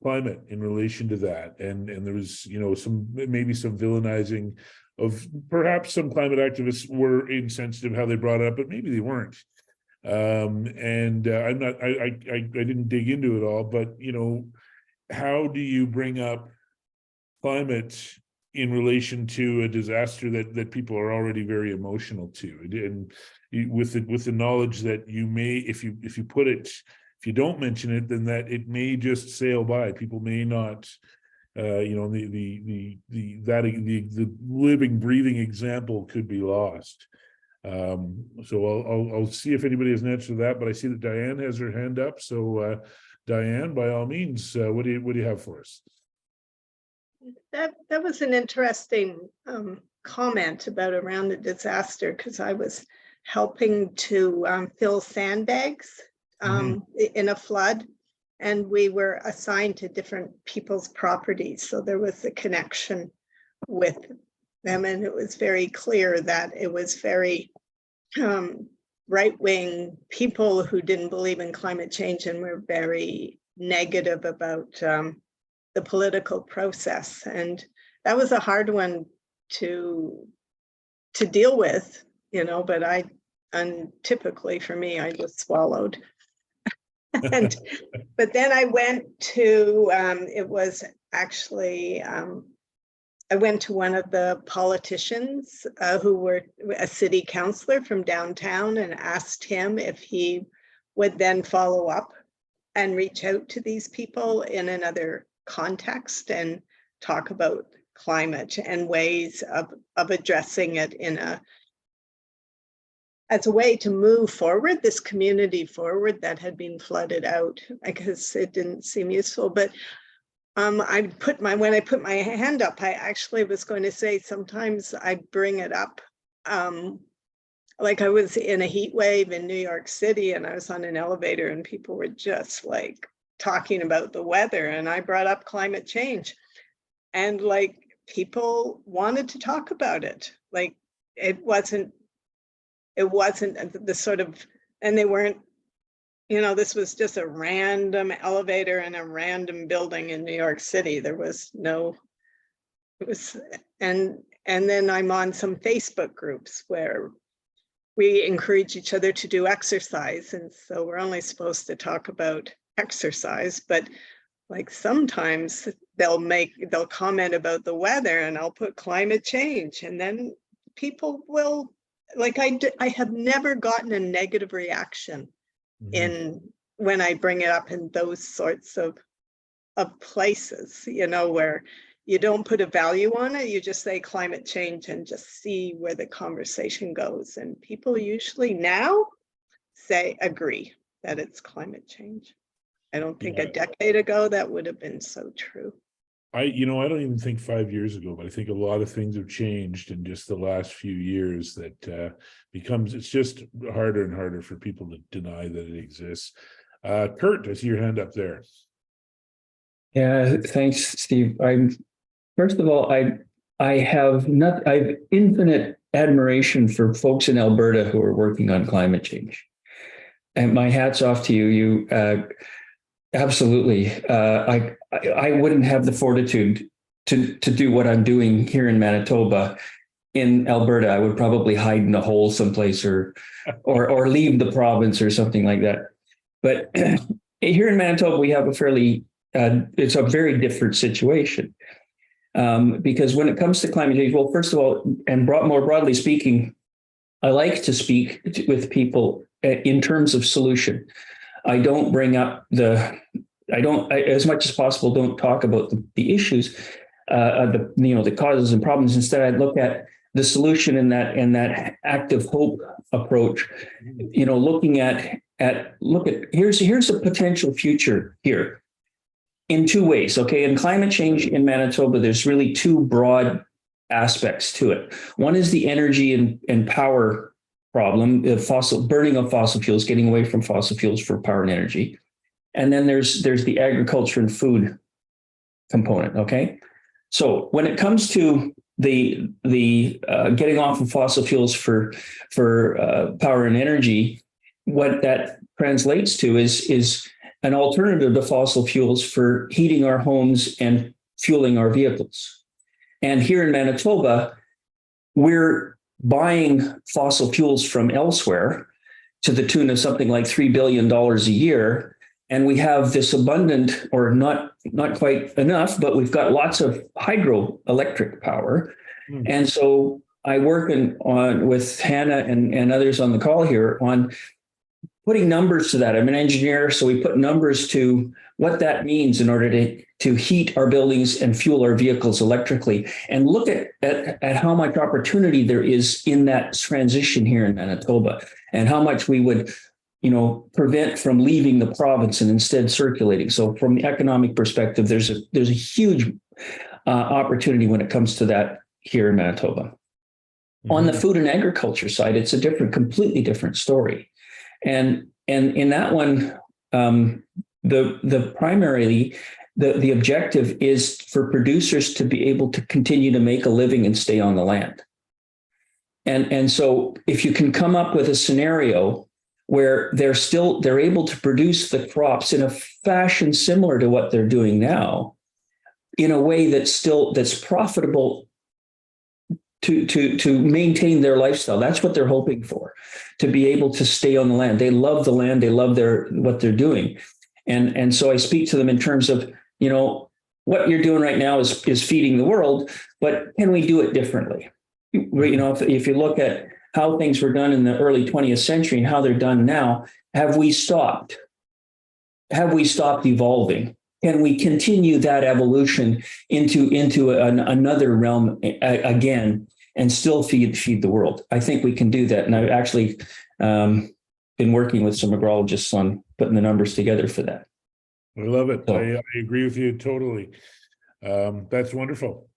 climate in relation to that, and there was some villainizing of perhaps some climate activists were insensitive how they brought it up, but maybe they weren't. And I didn't dig into it all, but how do you bring up climate in relation to a disaster that people are already very emotional to, and with the knowledge that you may, if you don't mention it, then that it may just sail by. People may not, the living, breathing example could be lost. So I'll see if anybody has an answer to that, but I see that Diane has her hand up. So Diane, by all means, what do you have for us? That was an interesting comment about around the disaster, because I was helping to fill sandbags in a flood, and we were assigned to different people's properties. So there was a connection with them, and it was very clear that it was very right-wing people who didn't believe in climate change and were very negative about the political process. And that was a hard one to deal with, but typically for me, I just swallowed. But then I went to, it was actually, I went to one of the politicians who were a city councillor from downtown, and asked him if he would then follow up and reach out to these people in another context and talk about climate and ways of addressing it as a way to move forward this community forward that had been flooded out, because it didn't seem useful. But when I put my hand up, I actually was going to say sometimes I bring it up. Like, I was in a heat wave in New York City, and I was on an elevator, and people were just like talking about the weather, and I brought up climate change, and like, people wanted to talk about it. Like, it wasn't the sort of, and they weren't, this was just a random elevator in a random building in New York City. There was no, and then I'm on some Facebook groups where we encourage each other to do exercise. And so we're only supposed to talk about exercise, but like, sometimes they'll comment about the weather, and I'll put climate change, and then people will, like, I have never gotten a negative reaction in when I bring it up in those sorts of places, you know, where you don't put a value on it, you just say climate change and just see where the conversation goes. And people usually now say agree that it's climate change. I don't think a decade ago that would have been so true. I don't even think 5 years ago, but I think a lot of things have changed in just the last few years that it's just harder and harder for people to deny that it exists. Kurt, I see your hand up there. Yeah, thanks, Steve. First of all, I have infinite admiration for folks in Alberta who are working on climate change. And my hat's off to you. You absolutely. I wouldn't have the fortitude to do what I'm doing here in Manitoba. In Alberta, I would probably hide in a hole someplace or leave the province or something like that. But here in Manitoba, we have it's a very different situation. Because when it comes to climate change, well, first of all, and more broadly speaking, I like to speak with people in terms of solution. I don't bring up as much as possible, don't talk about the issues, the causes and problems. Instead, I look at the solution in that active hope approach, looking at here's a potential future here in two ways. Okay. In climate change in Manitoba, there's really two broad aspects to it. One is the energy and power problem, burning of fossil fuels, getting away from fossil fuels for power and energy. And then there's the agriculture and food component. Okay. So when it comes to the getting off of fossil fuels for power and energy, what that translates to is an alternative to fossil fuels for heating our homes and fueling our vehicles. And here in Manitoba, we're buying fossil fuels from elsewhere to the tune of something like $3 billion a year. And we have this abundant, or not quite enough, but we've got lots of hydroelectric power. And so I work with Hannah and others on the call here on putting numbers to that. I'm an engineer, so we put numbers to what that means in order to heat our buildings and fuel our vehicles electrically, and look at how much opportunity there is in that transition here in Manitoba, and how much we would prevent from leaving the province and instead circulating. So from the economic perspective, there's a huge opportunity when it comes to that here in Manitoba. Mm-hmm. On the food and agriculture side, it's a completely different story. And in that one, primarily the objective is for producers to be able to continue to make a living and stay on the land. And so if you can come up with a scenario where they're able to produce the crops in a fashion similar to what they're doing now, in a way that's profitable to maintain their lifestyle. That's what they're hoping for, to be able to stay on the land. They love the land. They love what they're doing. And so I speak to them in terms of, what you're doing right now is feeding the world, but can we do it differently? If you look at how things were done in the early 20th century and how they're done now, have we stopped? Have we stopped evolving? Can we continue that evolution into another realm again and still feed the world? I think we can do that. And I've actually been working with some agrologists on putting the numbers together for that. I love it. So, I agree with you totally. That's wonderful.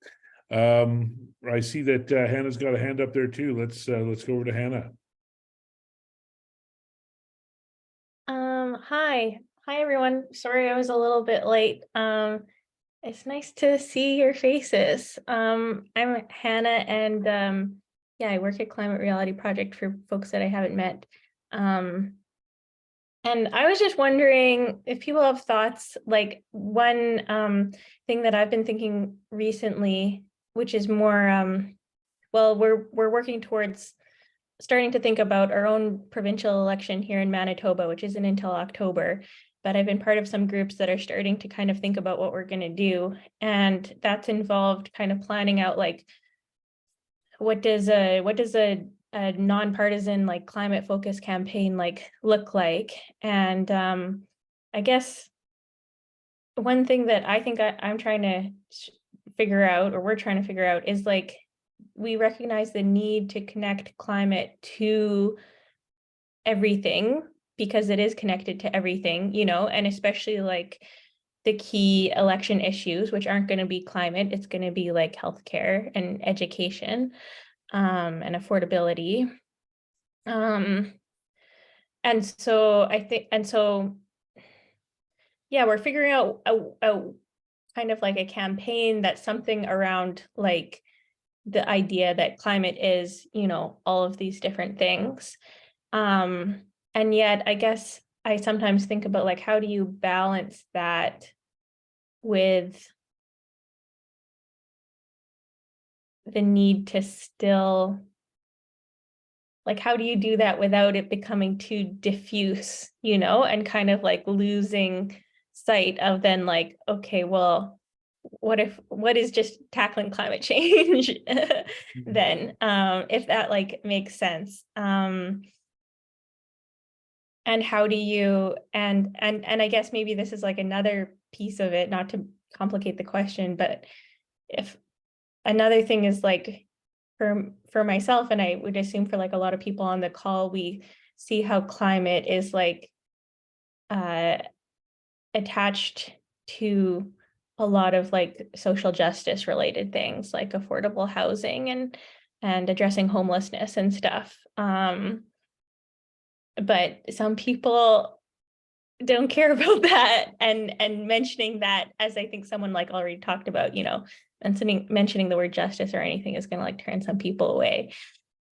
I see that Hannah's got a hand up there too. Let's go over to Hannah. Hi everyone. Sorry I was a little bit late. It's nice to see your faces. I'm Hannah, and I work at Climate Reality Project for folks that I haven't met. And I was just wondering if people have thoughts, like one thing that I've been thinking recently, which is more, we're working towards starting to think about our own provincial election here in Manitoba, which isn't until October. But I've been part of some groups that are starting to kind of think about what we're going to do. And that's involved kind of planning out, like, what does a a nonpartisan like climate focused campaign like look like? And I guess one thing that I think I'm trying to figure out, or we're trying to figure out, is like, we recognize the need to connect climate to everything because it is connected to everything, you know, and especially like the key election issues, which aren't going to be climate, it's going to be like healthcare and education, and affordability. And so I think, and so, yeah, we're figuring out a kind of like a campaign that's something around like the idea that climate is, you know, all of these different things. And yet I guess I sometimes think about like, how do you balance that with the need to still, like, how do you do that without it becoming too diffuse, you know, and kind of like losing sight of then like, okay, well, what is just tackling climate change then, if that like makes sense. And how do you, and I guess maybe this is like another piece of it, not to complicate the question, but if another thing is like, for myself, and I would assume for like a lot of people on the call, we see how climate is like attached to a lot of like social justice related things, like affordable housing and addressing homelessness and stuff. But some people don't care about that, and mentioning that, as I think someone like already talked about, you know, mentioning the word justice or anything is going to like turn some people away.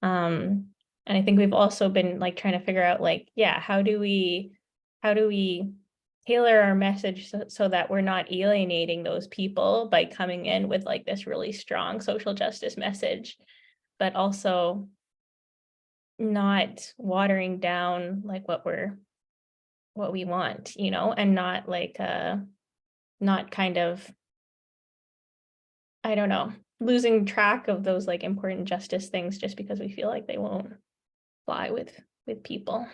And I think we've also been like trying to figure out like, yeah, how do we tailor our message so that we're not alienating those people by coming in with like this really strong social justice message, but also not watering down like what we want, you know, and not like not kind of, I don't know, losing track of those like important justice things just because we feel like they won't fly with people.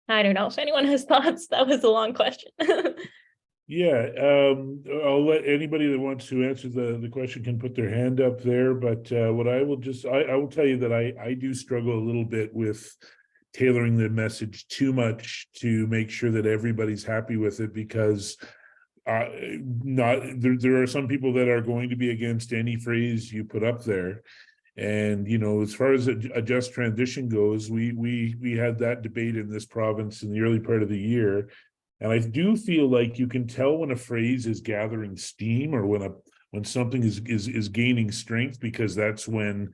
I don't know if anyone has thoughts. That was a long question. Yeah, I'll let anybody that wants to answer the question can put their hand up there, but what I will just, I will tell you that I do struggle a little bit with tailoring the message too much to make sure that everybody's happy with it, because there are some people that are going to be against any phrase you put up there. And, you know, as far as a just transition goes, we had that debate in this province in the early part of the year. And I do feel like you can tell when a phrase is gathering steam, or when something is gaining strength, because that's when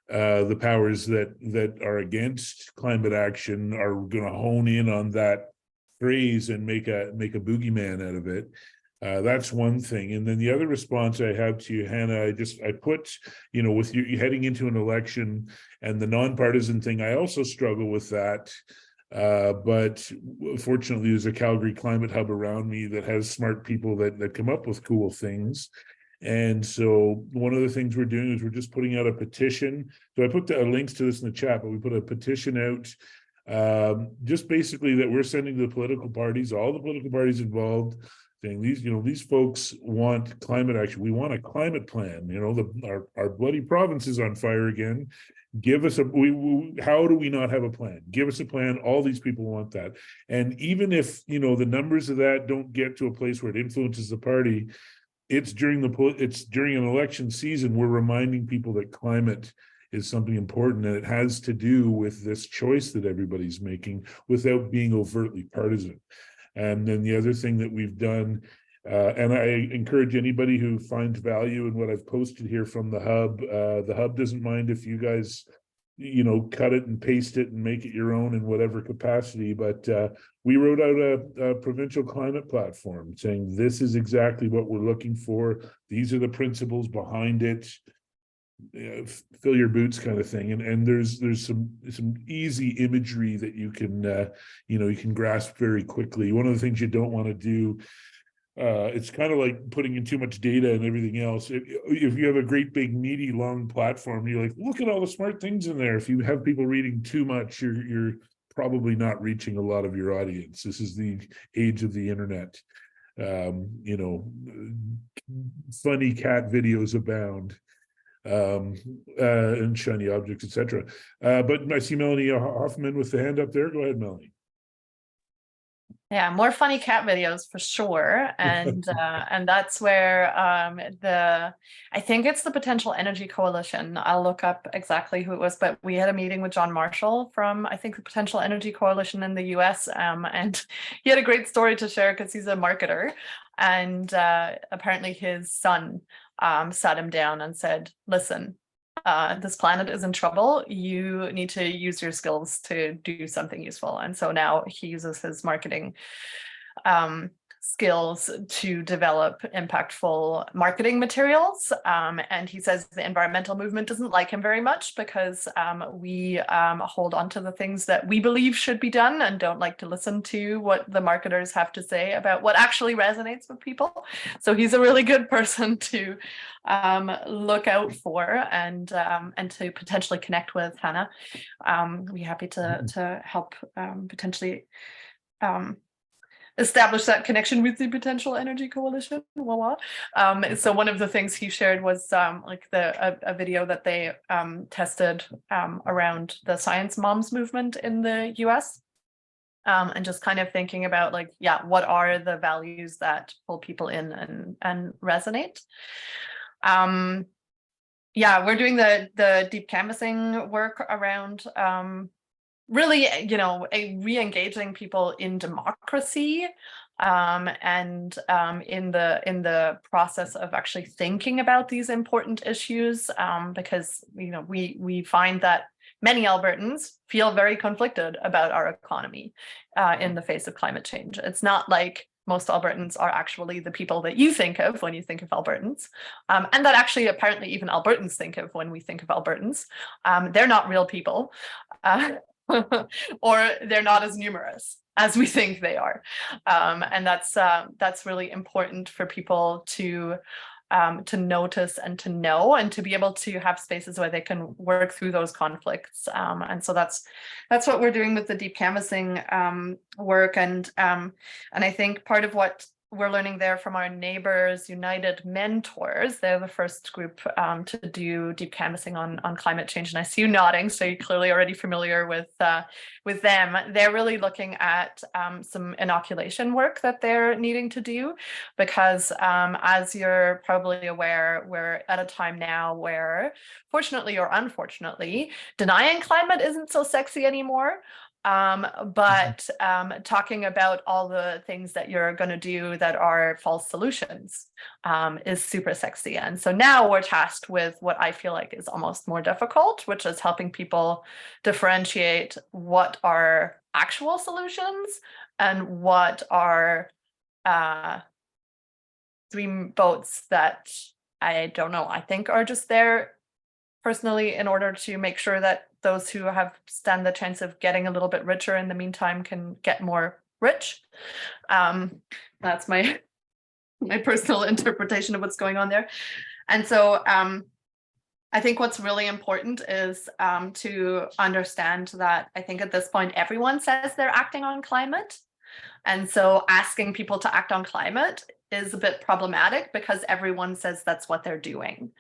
the powers that are against climate action are going to hone in on that phrase and make a boogeyman out of it. That's one thing. And then the other response I have to you, Hannah, I put, you know, with you heading into an election and the nonpartisan thing, I also struggle with that. But fortunately, there's a Calgary Climate Hub around me that has smart people that come up with cool things. And so one of the things we're doing is we're just putting out a petition. So I put the links to this in the chat, but we put a petition out, just basically that we're sending to the political parties, all the political parties involved, saying these folks want climate action. We want a climate plan. You know, our bloody province is on fire again. Give us how do we not have a plan? Give us a plan. All these people want that. And even if, you know, the numbers of that don't get to a place where it influences the party, it's during an election season, we're reminding people that climate is something important, and it has to do with this choice that everybody's making without being overtly partisan. And then the other thing that we've done, and I encourage anybody who finds value in what I've posted here from the hub doesn't mind if you guys, you know, cut it and paste it and make it your own in whatever capacity. But we wrote out a provincial climate platform saying this is exactly what we're looking for. These are the principles behind it. Fill your boots kind of thing. And there's some easy imagery that you can you can grasp very quickly. One of the things you don't want to do it's kind of like putting in too much data and everything else. If you have a great big meaty long platform, you're like, look at all the smart things in there. If you have people reading too much, you're probably not reaching a lot of your audience. This is the age of the internet. You know, funny cat videos abound, and shiny objects, etc. But I see Melanie Hoffman with the hand up there. Go ahead, Melanie. Yeah, more funny cat videos for sure. And that's where I think it's the Potential Energy Coalition. I'll look up exactly who it was, but we had a meeting with John Marshall from, I think, the Potential Energy Coalition in the US. And he had a great story to share because he's a marketer. And apparently his son sat him down and said, listen, this planet is in trouble. You need to use your skills to do something useful. And so now he uses his marketing skills to develop impactful marketing materials. And he says the environmental movement doesn't like him very much because we hold on to the things that we believe should be done and don't like to listen to what the marketers have to say about what actually resonates with people. So he's a really good person to look out for and to potentially connect with, Hannah. We're happy to help potentially establish that connection with the Potential Energy Coalition. So one of the things he shared was like a video that they tested around the Science Moms movement in the US. And just kind of thinking about like, yeah, what are the values that pull people in and resonate? Yeah, we're doing the deep canvassing work around really, you know, re-engaging people in democracy and in the process of actually thinking about these important issues, because, you know, we find that many Albertans feel very conflicted about our economy in the face of climate change. It's not like most Albertans are actually the people that you think of when you think of Albertans, and that actually apparently even Albertans think of when we think of Albertans. They're not real people. Or they're not as numerous as we think they are. And that's really important for people to notice and to know, and to be able to have spaces where they can work through those conflicts. And so that's what we're doing with the deep canvassing work. And I think part of what we're learning there from our Neighbors United mentors, they're the first group to do deep canvassing on climate change. And I see you nodding, so you're clearly already familiar with them. They're really looking at some inoculation work that they're needing to do, because as you're probably aware, we're at a time now where, fortunately or unfortunately, denying climate isn't so sexy anymore. But talking about all the things that you're going to do that are false solutions is super sexy. And so now we're tasked with what I feel like is almost more difficult, which is helping people differentiate what are actual solutions and what are dream boats that I don't know, I think are just there personally in order to make sure that those who have stand the chance of getting a little bit richer in the meantime can get more rich. That's my personal interpretation of what's going on there. And so I think what's really important is to understand that I think at this point, everyone says they're acting on climate. And so asking people to act on climate is a bit problematic because everyone says that's what they're doing.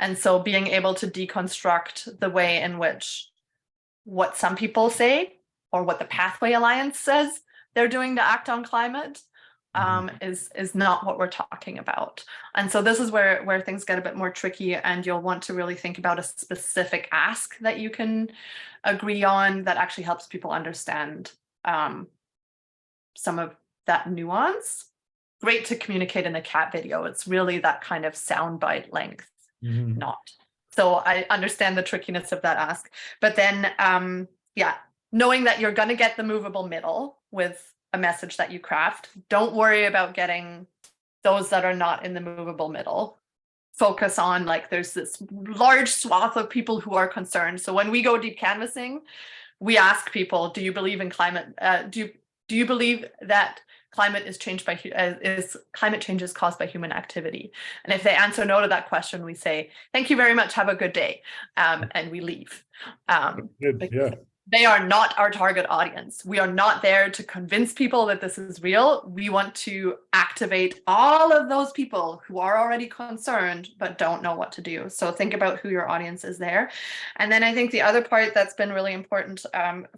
And so being able to deconstruct the way in which what some people say or what the Pathway Alliance says they're doing to act on climate is not what we're talking about. And so this is where things get a bit more tricky, and you'll want to really think about a specific ask that you can agree on that actually helps people understand some of that nuance. Great to communicate in a cat video. It's really that kind of soundbite length, not. So I understand the trickiness of that ask. But then, yeah, knowing that you're going to get the movable middle with a message that you craft. Don't worry about getting those that are not in the movable middle. Focus on, like, there's this large swath of people who are concerned. So when we go deep canvassing, we ask people, do you believe in climate? Do you believe that climate change is caused by human activity? And if they answer no to that question, we say, thank you very much, have a good day, and we leave. Good, yeah. They are not our target audience. We are not there to convince people that this is real. We want to activate all of those people who are already concerned but don't know what to do. So think about who your audience is there. And then I think the other part that's been really important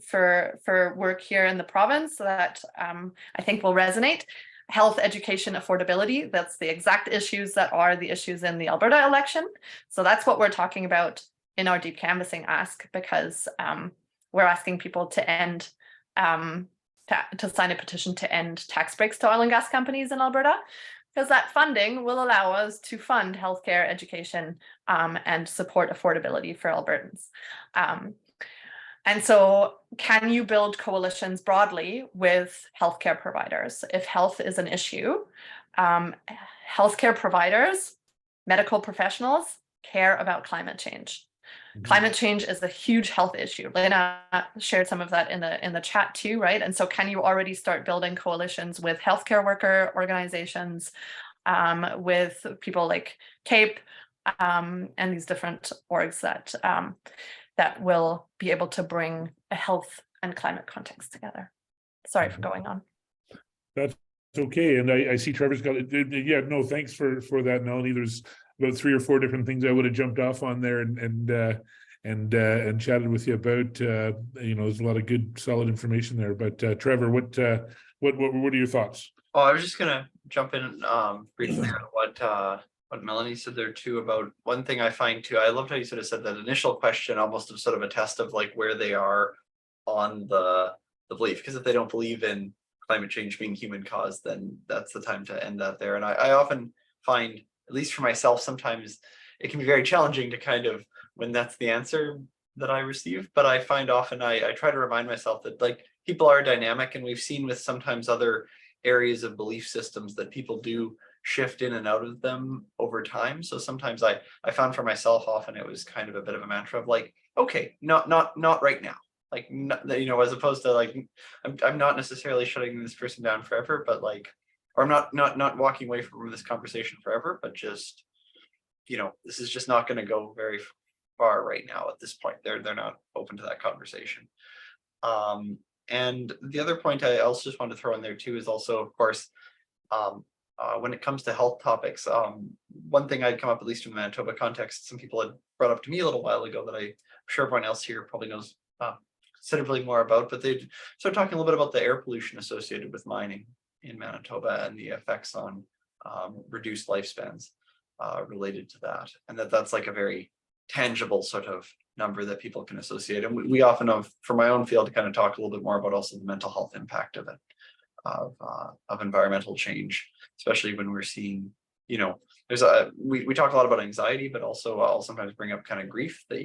for work here in the province that I think will resonate: health, education, affordability. That's the exact issues that are the issues in the Alberta election. So that's what we're talking about in our deep canvassing ask, because we're asking people to end, to sign a petition to end tax breaks to oil and gas companies in Alberta, because that funding will allow us to fund healthcare, education, and support affordability for Albertans. And so can you build coalitions broadly with healthcare providers? If health is an issue, healthcare providers, medical professionals care about climate change. Climate change is a huge health issue. Lena shared some of that in the chat too, right? And so can you already start building coalitions with healthcare worker organizations, with people like CAPE, and these different orgs that will be able to bring a health and climate context together? Sorry for going on. That's okay. And I see Trevor's got it. Yeah, no, thanks for that, Melanie. There's about 3 or 4 different things I would have jumped off on there and chatted with you about. There's a lot of good, solid information there. But Trevor, what are your thoughts? Oh, I was just gonna jump in briefly on what Melanie said there too about one thing I find too. I loved how you sort of said that initial question almost of sort of a test of like where they are on the belief, because if they don't believe in climate change being human caused, then that's the time to end that there. And I often find, at least for myself, sometimes it can be very challenging to kind of, when that's the answer that I receive, but I find often I try to remind myself that like people are dynamic, and we've seen with sometimes other areas of belief systems that people do shift in and out of them over time. So sometimes I found for myself, often it was kind of a bit of a mantra of like, okay, not right now. Like, as opposed to like, I'm not necessarily shutting this person down forever, but like, or I'm not walking away from this conversation forever, but just, this is just not going to go very far right now at this point. They're not open to that conversation. And the other point I also just wanted to throw in there too is also, of course, when it comes to health topics, one thing I'd come up, at least in the Manitoba context, some people had brought up to me a little while ago that I'm sure everyone else here probably knows considerably more about, but they started talking a little bit about the air pollution associated with mining in Manitoba and the effects on reduced lifespans related to that, and that's like a very tangible sort of number that people can associate. And we often have, for my own field, to kind of talk a little bit more about also the mental health impact of it, of environmental change, especially when we're seeing, there's we talk a lot about anxiety, but also I'll sometimes bring up kind of grief that,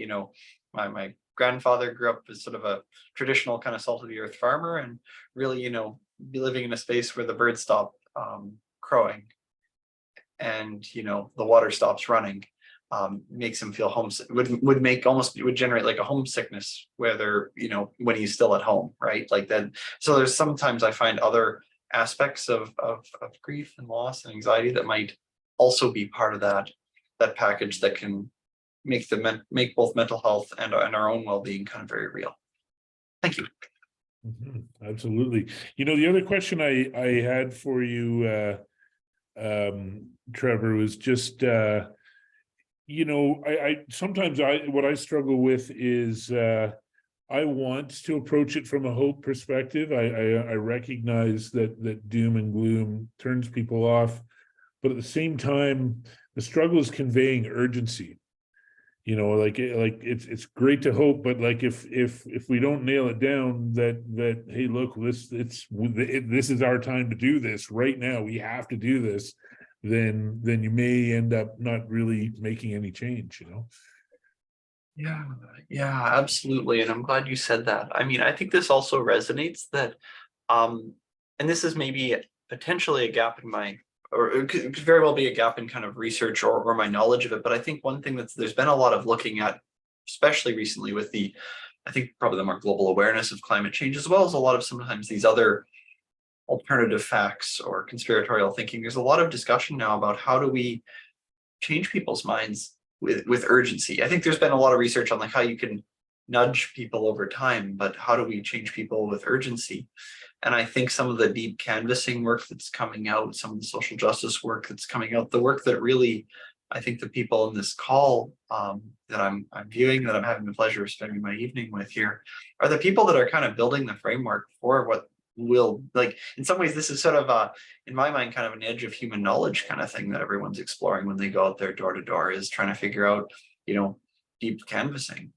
my grandfather grew up as sort of a traditional kind of salt of the earth farmer, and really, be living in a space where the birds stop crowing and, the water stops running, makes him feel homesick, would generate like a homesickness, whether, when he's still at home, right? Like that. So there's sometimes I find other aspects of grief and loss and anxiety that might also be part of that package that can make both mental health and our own well-being kind of very real. Thank you. Absolutely. The other question I had for you, Trevor, was just I sometimes what I struggle with is I want to approach it from a hope perspective. I recognize that doom and gloom turns people off, but at the same time, the struggle is conveying urgency. It's great to hope, but like if we don't nail it down that hey, look, this is our time to do this right now, we have to do this, then you may end up not really making any change. Yeah, absolutely. And I'm glad you said that. I mean, I think this also resonates that, and this is maybe potentially a gap in or it could very well be a gap in kind of research or my knowledge of it. But I think one thing there's been a lot of looking at, especially recently with I think probably the more global awareness of climate change, as well as a lot of sometimes these other alternative facts or conspiratorial thinking. There's a lot of discussion now about how do we change people's minds with urgency. I think there's been a lot of research on like how you can nudge people over time, but how do we change people with urgency? And I think some of the deep canvassing work that's coming out, some of the social justice work that's coming out, the work that really, I think the people in this call that I'm viewing, that I'm having the pleasure of spending my evening with here, are the people that are kind of building the framework for what will, like, in some ways, this is sort of in my mind, kind of an edge of human knowledge kind of thing that everyone's exploring when they go out there door to door, is trying to figure out, you know, deep canvassing.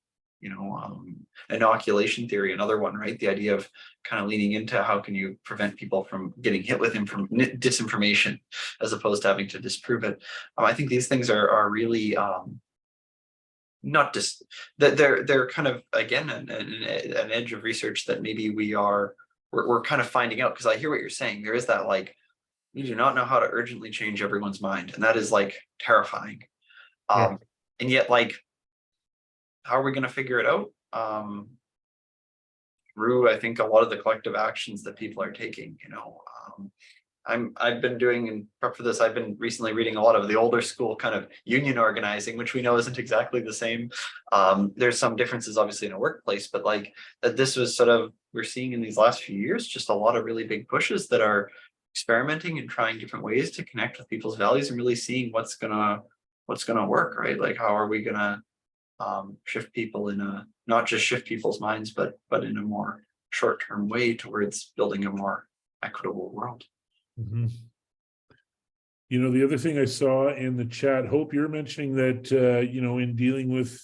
Inoculation theory, another one, right? The idea of kind of leaning into how can you prevent people from getting hit with disinformation as opposed to having to disprove it. I think these things are really not just that they're kind of, again, an edge of research that maybe we're kind of finding out, because I hear what you're saying. There is that, like, we do not know how to urgently change everyone's mind, and that is like terrifying. And yet, like, how are we going to figure it out? Through, I think, a lot of the collective actions that people are taking. I've been doing, in prep for this, I've been recently reading a lot of the older school kind of union organizing, which we know isn't exactly the same. There's some differences obviously in a workplace, but like that this was sort of, we're seeing in these last few years, just a lot of really big pushes that are experimenting and trying different ways to connect with people's values and really seeing what's gonna work, right? Like, how are we gonna shift people not just shift people's minds, but in a more short-term way towards building a more equitable world. Mm-hmm. The other thing I saw in the chat, Hope, you're mentioning that, in dealing with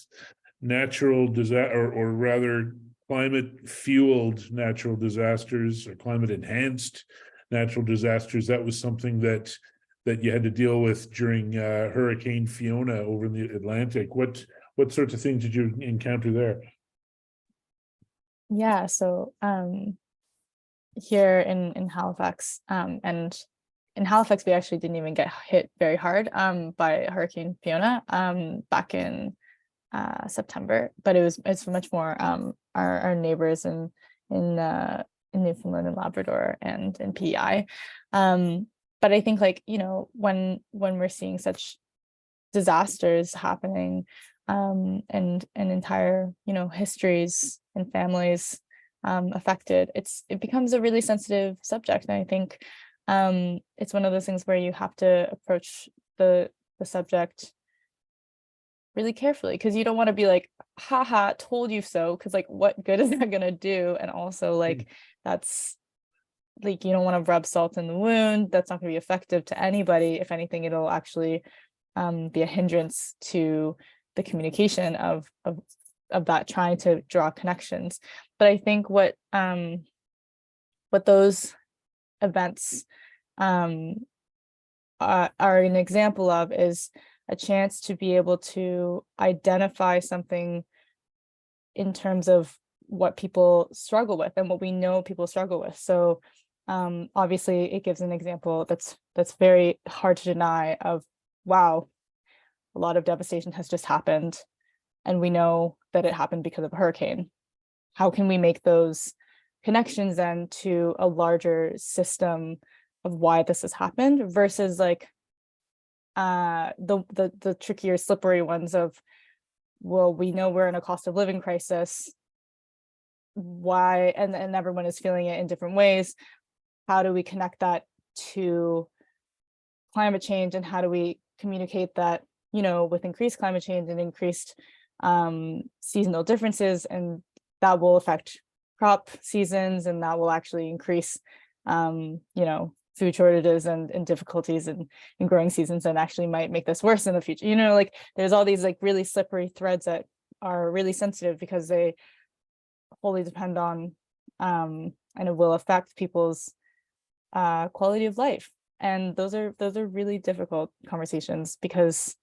natural disaster, or rather climate fueled natural disasters or climate enhanced natural disasters, that was something that you had to deal with during Hurricane Fiona over in the Atlantic. What sorts of things did you encounter there? Yeah, so here in Halifax, and in Halifax, we actually didn't even get hit very hard by Hurricane Fiona back in September, but it's much more our neighbors in Newfoundland and Labrador and in PEI. But I think, like, when we're seeing such disasters happening, and entire histories and families affected, it becomes a really sensitive subject. And I think it's one of those things where you have to approach the subject really carefully, because you don't want to be like, haha, told you so, because like, what good is that gonna do? And also, like, that's like, you don't want to rub salt in the wound. That's not going to be effective to anybody. If anything, it'll actually be a hindrance to the communication of that, trying to draw connections. But I think what those events are an example of is a chance to be able to identify something in terms of what people struggle with and what we know people struggle with. So obviously it gives an example that's very hard to deny of, wow, a lot of devastation has just happened, and we know that it happened because of a hurricane. How can we make those connections then to a larger system of why this has happened, versus like the trickier, slippery ones of, well, we know we're in a cost of living crisis. Why? And everyone is feeling it in different ways. How do we connect that to climate change, and how do we communicate that, with increased climate change and increased seasonal differences, and that will affect crop seasons, and that will actually increase food shortages and difficulties in growing seasons, and actually might make this worse in the future. Like, there's all these like really slippery threads that are really sensitive because they wholly depend on and it will affect people's quality of life. And those are really difficult conversations because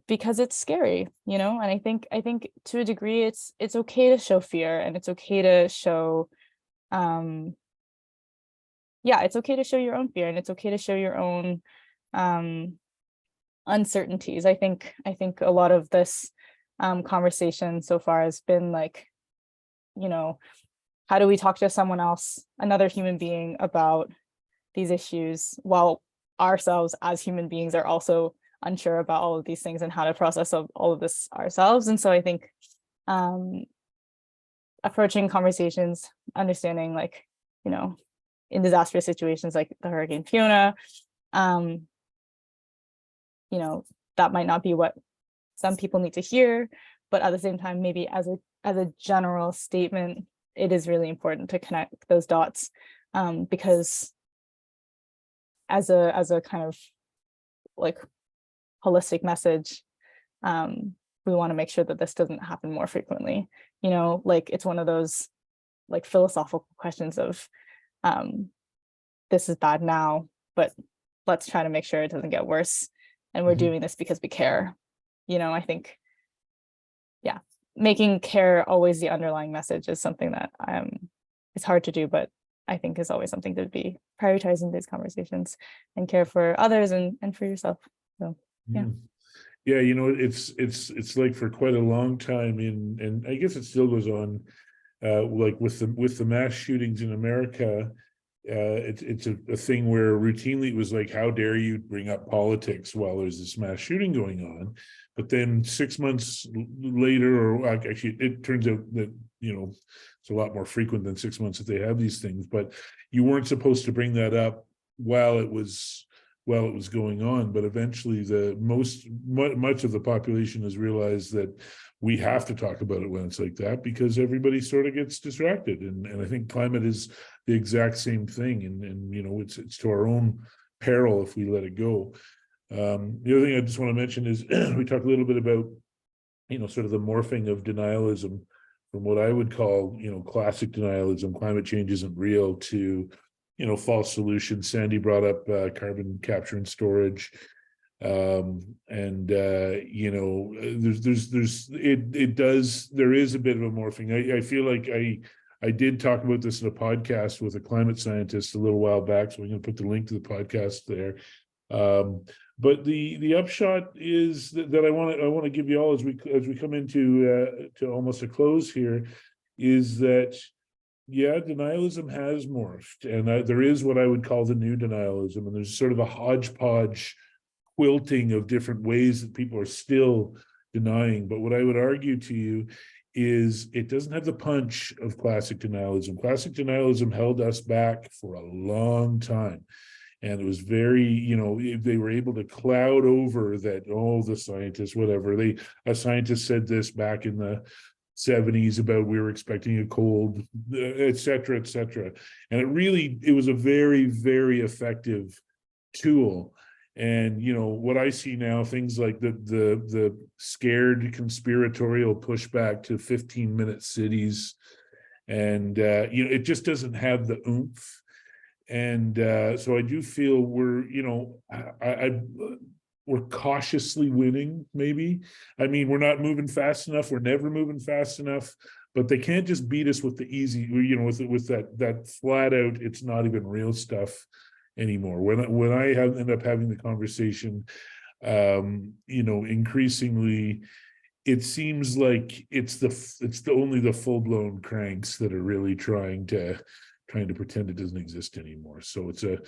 it's scary, and I think to a degree it's okay to show fear, and it's okay to show it's okay to show your own fear, and it's okay to show your own uncertainties. I think a lot of this conversation so far has been like, how do we talk to someone else, another human being, about these issues while ourselves as human beings are also unsure about all of these things and how to process all of this ourselves. And so I think approaching conversations, understanding, like, you know, in disastrous situations like the Hurricane Fiona, you know, that might not be what some people need to hear, but at the same time, maybe as a general statement, it is really important to connect those dots, because as a kind of like holistic message, we want to make sure that this doesn't happen more frequently. You know, like, it's one of those like philosophical questions of this is bad now, but let's try to make sure it doesn't get worse. And we're doing this because we care. You know, I think, yeah, making care always the underlying message is something that it's hard to do, but I think is always something to be prioritizing these conversations, and care for others and for yourself. So yeah. Yeah, you know, it's like for quite a long time and I guess it still goes on, like with the mass shootings in America, it's a thing where routinely it was like, how dare you bring up politics while there's this mass shooting going on? But then 6 months later, or actually it turns out that, you know, it's a lot more frequent than 6 months that they have these things, but you weren't supposed to bring that up while it was going on. But eventually much of the population has realized that we have to talk about it when it's like that, because everybody sort of gets distracted. And I think climate is the exact same thing. And you know, it's to our own peril if we let it go. The other thing I just want to mention is we talked a little bit about, you know, sort of the morphing of denialism from what I would call, you know, classic denialism, climate change isn't real, to, you know, false solutions. Sandy brought up carbon capture and storage. You know, there is a bit of a morphing. I feel like I did talk about this in a podcast with a climate scientist a little while back, so I'm going to put the link to the podcast there. But the upshot is that I want to give you all, as we come into to almost a close here, is that, yeah, denialism has morphed, and there is what I would call the new denialism, and there's sort of a hodgepodge quilting of different ways that people are still denying. But what I would argue to you is it doesn't have the punch of classic denialism. Classic denialism held us back for a long time. And it was very, you know, they were able to cloud over that, oh, the scientists, whatever. A scientist said this back in the 70s about we were expecting a cold, et cetera, et cetera. And it was a very, very effective tool. And, you know, what I see now, things like the scared conspiratorial pushback to 15-minute cities. And, you know, it just doesn't have the oomph. And so I do feel we're, you know, we're cautiously winning, maybe. I mean, we're not moving fast enough. We're never moving fast enough. But they can't just beat us with the easy, you know, with that flat out, it's not even real stuff anymore. When I end up having the conversation, you know, increasingly, it seems like it's only the full-blown cranks that are really trying to pretend it doesn't exist anymore. So it's a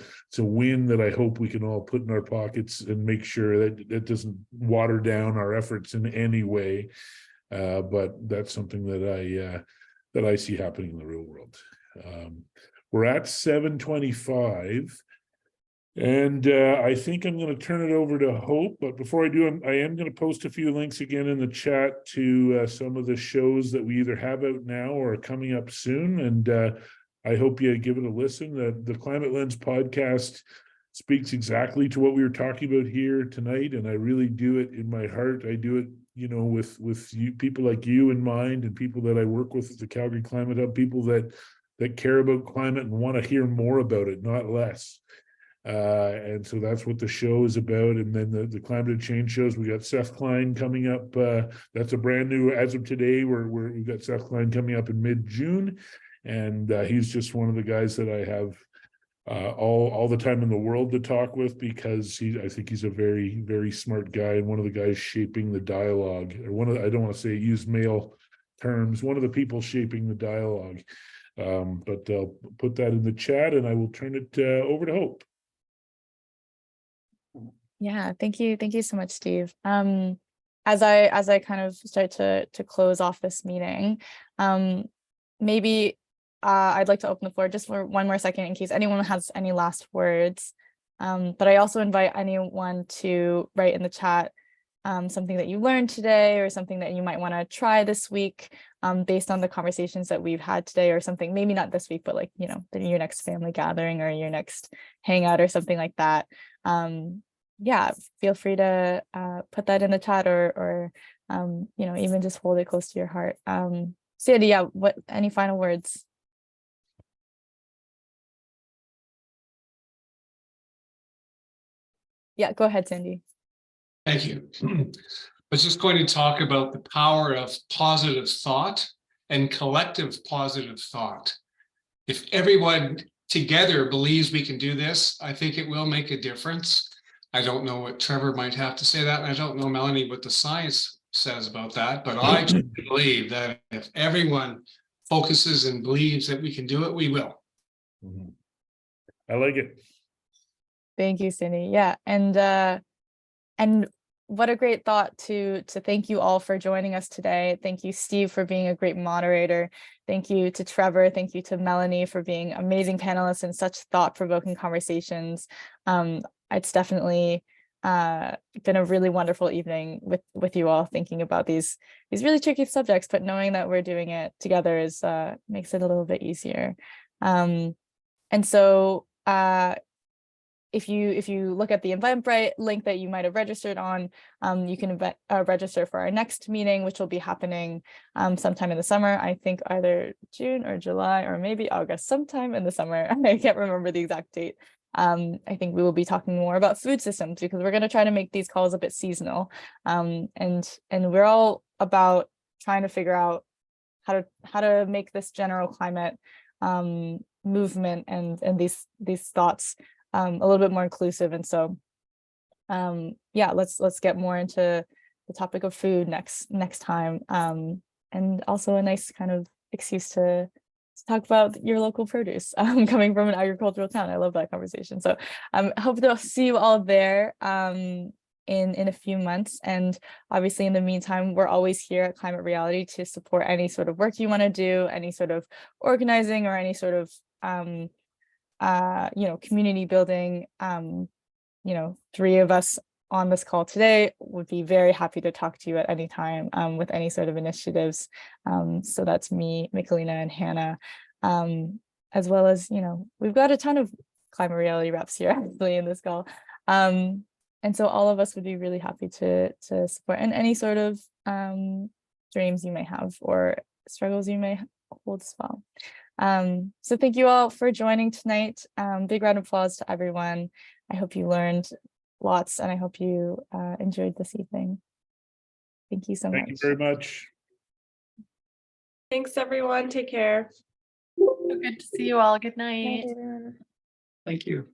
win that I hope we can all put in our pockets and make sure that it doesn't water down our efforts in any way. But that's something that I see happening in the real world. We're at 7:25. And I think I'm going to turn it over to Hope. But before I do, I am going to post a few links again in the chat to some of the shows that we either have out now or are coming up soon. And I hope you give it a listen. The Climate Lens podcast speaks exactly to what we were talking about here tonight. And I really do it in my heart. I do it, you know, with you, people like you in mind, and people that I work with at the Calgary Climate Hub, people that care about climate and want to hear more about it, not less. And so that's what the show is about. And then the climate change shows, we got Seth Klein coming up. That's a brand new, as of today, we've got Seth Klein coming up in mid-June. And he's just one of the guys that I have all the time in the world to talk with, because I think he's a very, very smart guy, and one of the guys shaping the dialogue, or I don't want to say use male terms, one of the people shaping the dialogue But I'll put that in the chat and I will turn it over to Hope. Yeah, thank you. Thank you so much, Steve. As I kind of start to close off this meeting, maybe I'd like to open the floor just for one more second in case anyone has any last words. But I also invite anyone to write in the chat something that you learned today or something that you might want to try this week based on the conversations that we've had today, or something, maybe not this week, but like, you know, your next family gathering or your next hangout or something like that. Yeah, feel free to put that in the chat or you know, even just hold it close to your heart. Sandy, yeah, any final words? Yeah, go ahead, Sandy. Thank you. I was just going to talk about the power of positive thought and collective positive thought. If everyone together believes we can do this, I think it will make a difference. I don't know what Trevor might have to say that, and I don't know, Melanie, what the science says about that, but I believe that if everyone focuses and believes that we can do it, we will. I like it. Thank you, Cindy. Yeah, and what a great thought to thank you all for joining us today. Thank you, Steve, for being a great moderator. Thank you to Trevor. Thank you to Melanie for being amazing panelists and such thought-provoking conversations. It's definitely been a really wonderful evening with you all, thinking about these really tricky subjects, but knowing that we're doing it together is makes it a little bit easier. And so if you look at the Eventbrite link that you might have registered on, you can register for our next meeting, which will be happening sometime in the summer. I think either June or July or maybe August, sometime in the summer. I can't remember the exact date. I think we will be talking more about food systems because we're going to try to make these calls a bit seasonal. And we're all about trying to figure out how to make this general climate movement and these thoughts a little bit more inclusive. And so yeah, let's get more into the topic of food next time, and also a nice kind of excuse to talk about your local produce, coming from an agricultural town. I love that conversation. So hope to see you all there in a few months. And obviously in the meantime, we're always here at Climate Reality to support any sort of work you want to do, any sort of organizing or any sort of you know, community building. You know, three of us on this call today would be very happy to talk to you at any time with any sort of initiatives. So that's me, Michelina, and Hannah, as well as, you know, we've got a ton of Climate Reality reps here actually in this call. And so all of us would be really happy to support and any sort of dreams you may have or struggles you may hold as well. So thank you all for joining tonight. Big round of applause to everyone. I hope you learned lots and I hope you enjoyed this evening. Thank you so much. Thank you very much. Thanks, everyone. Take care. So good to see you all. Good Night, night. everyone. Thank you.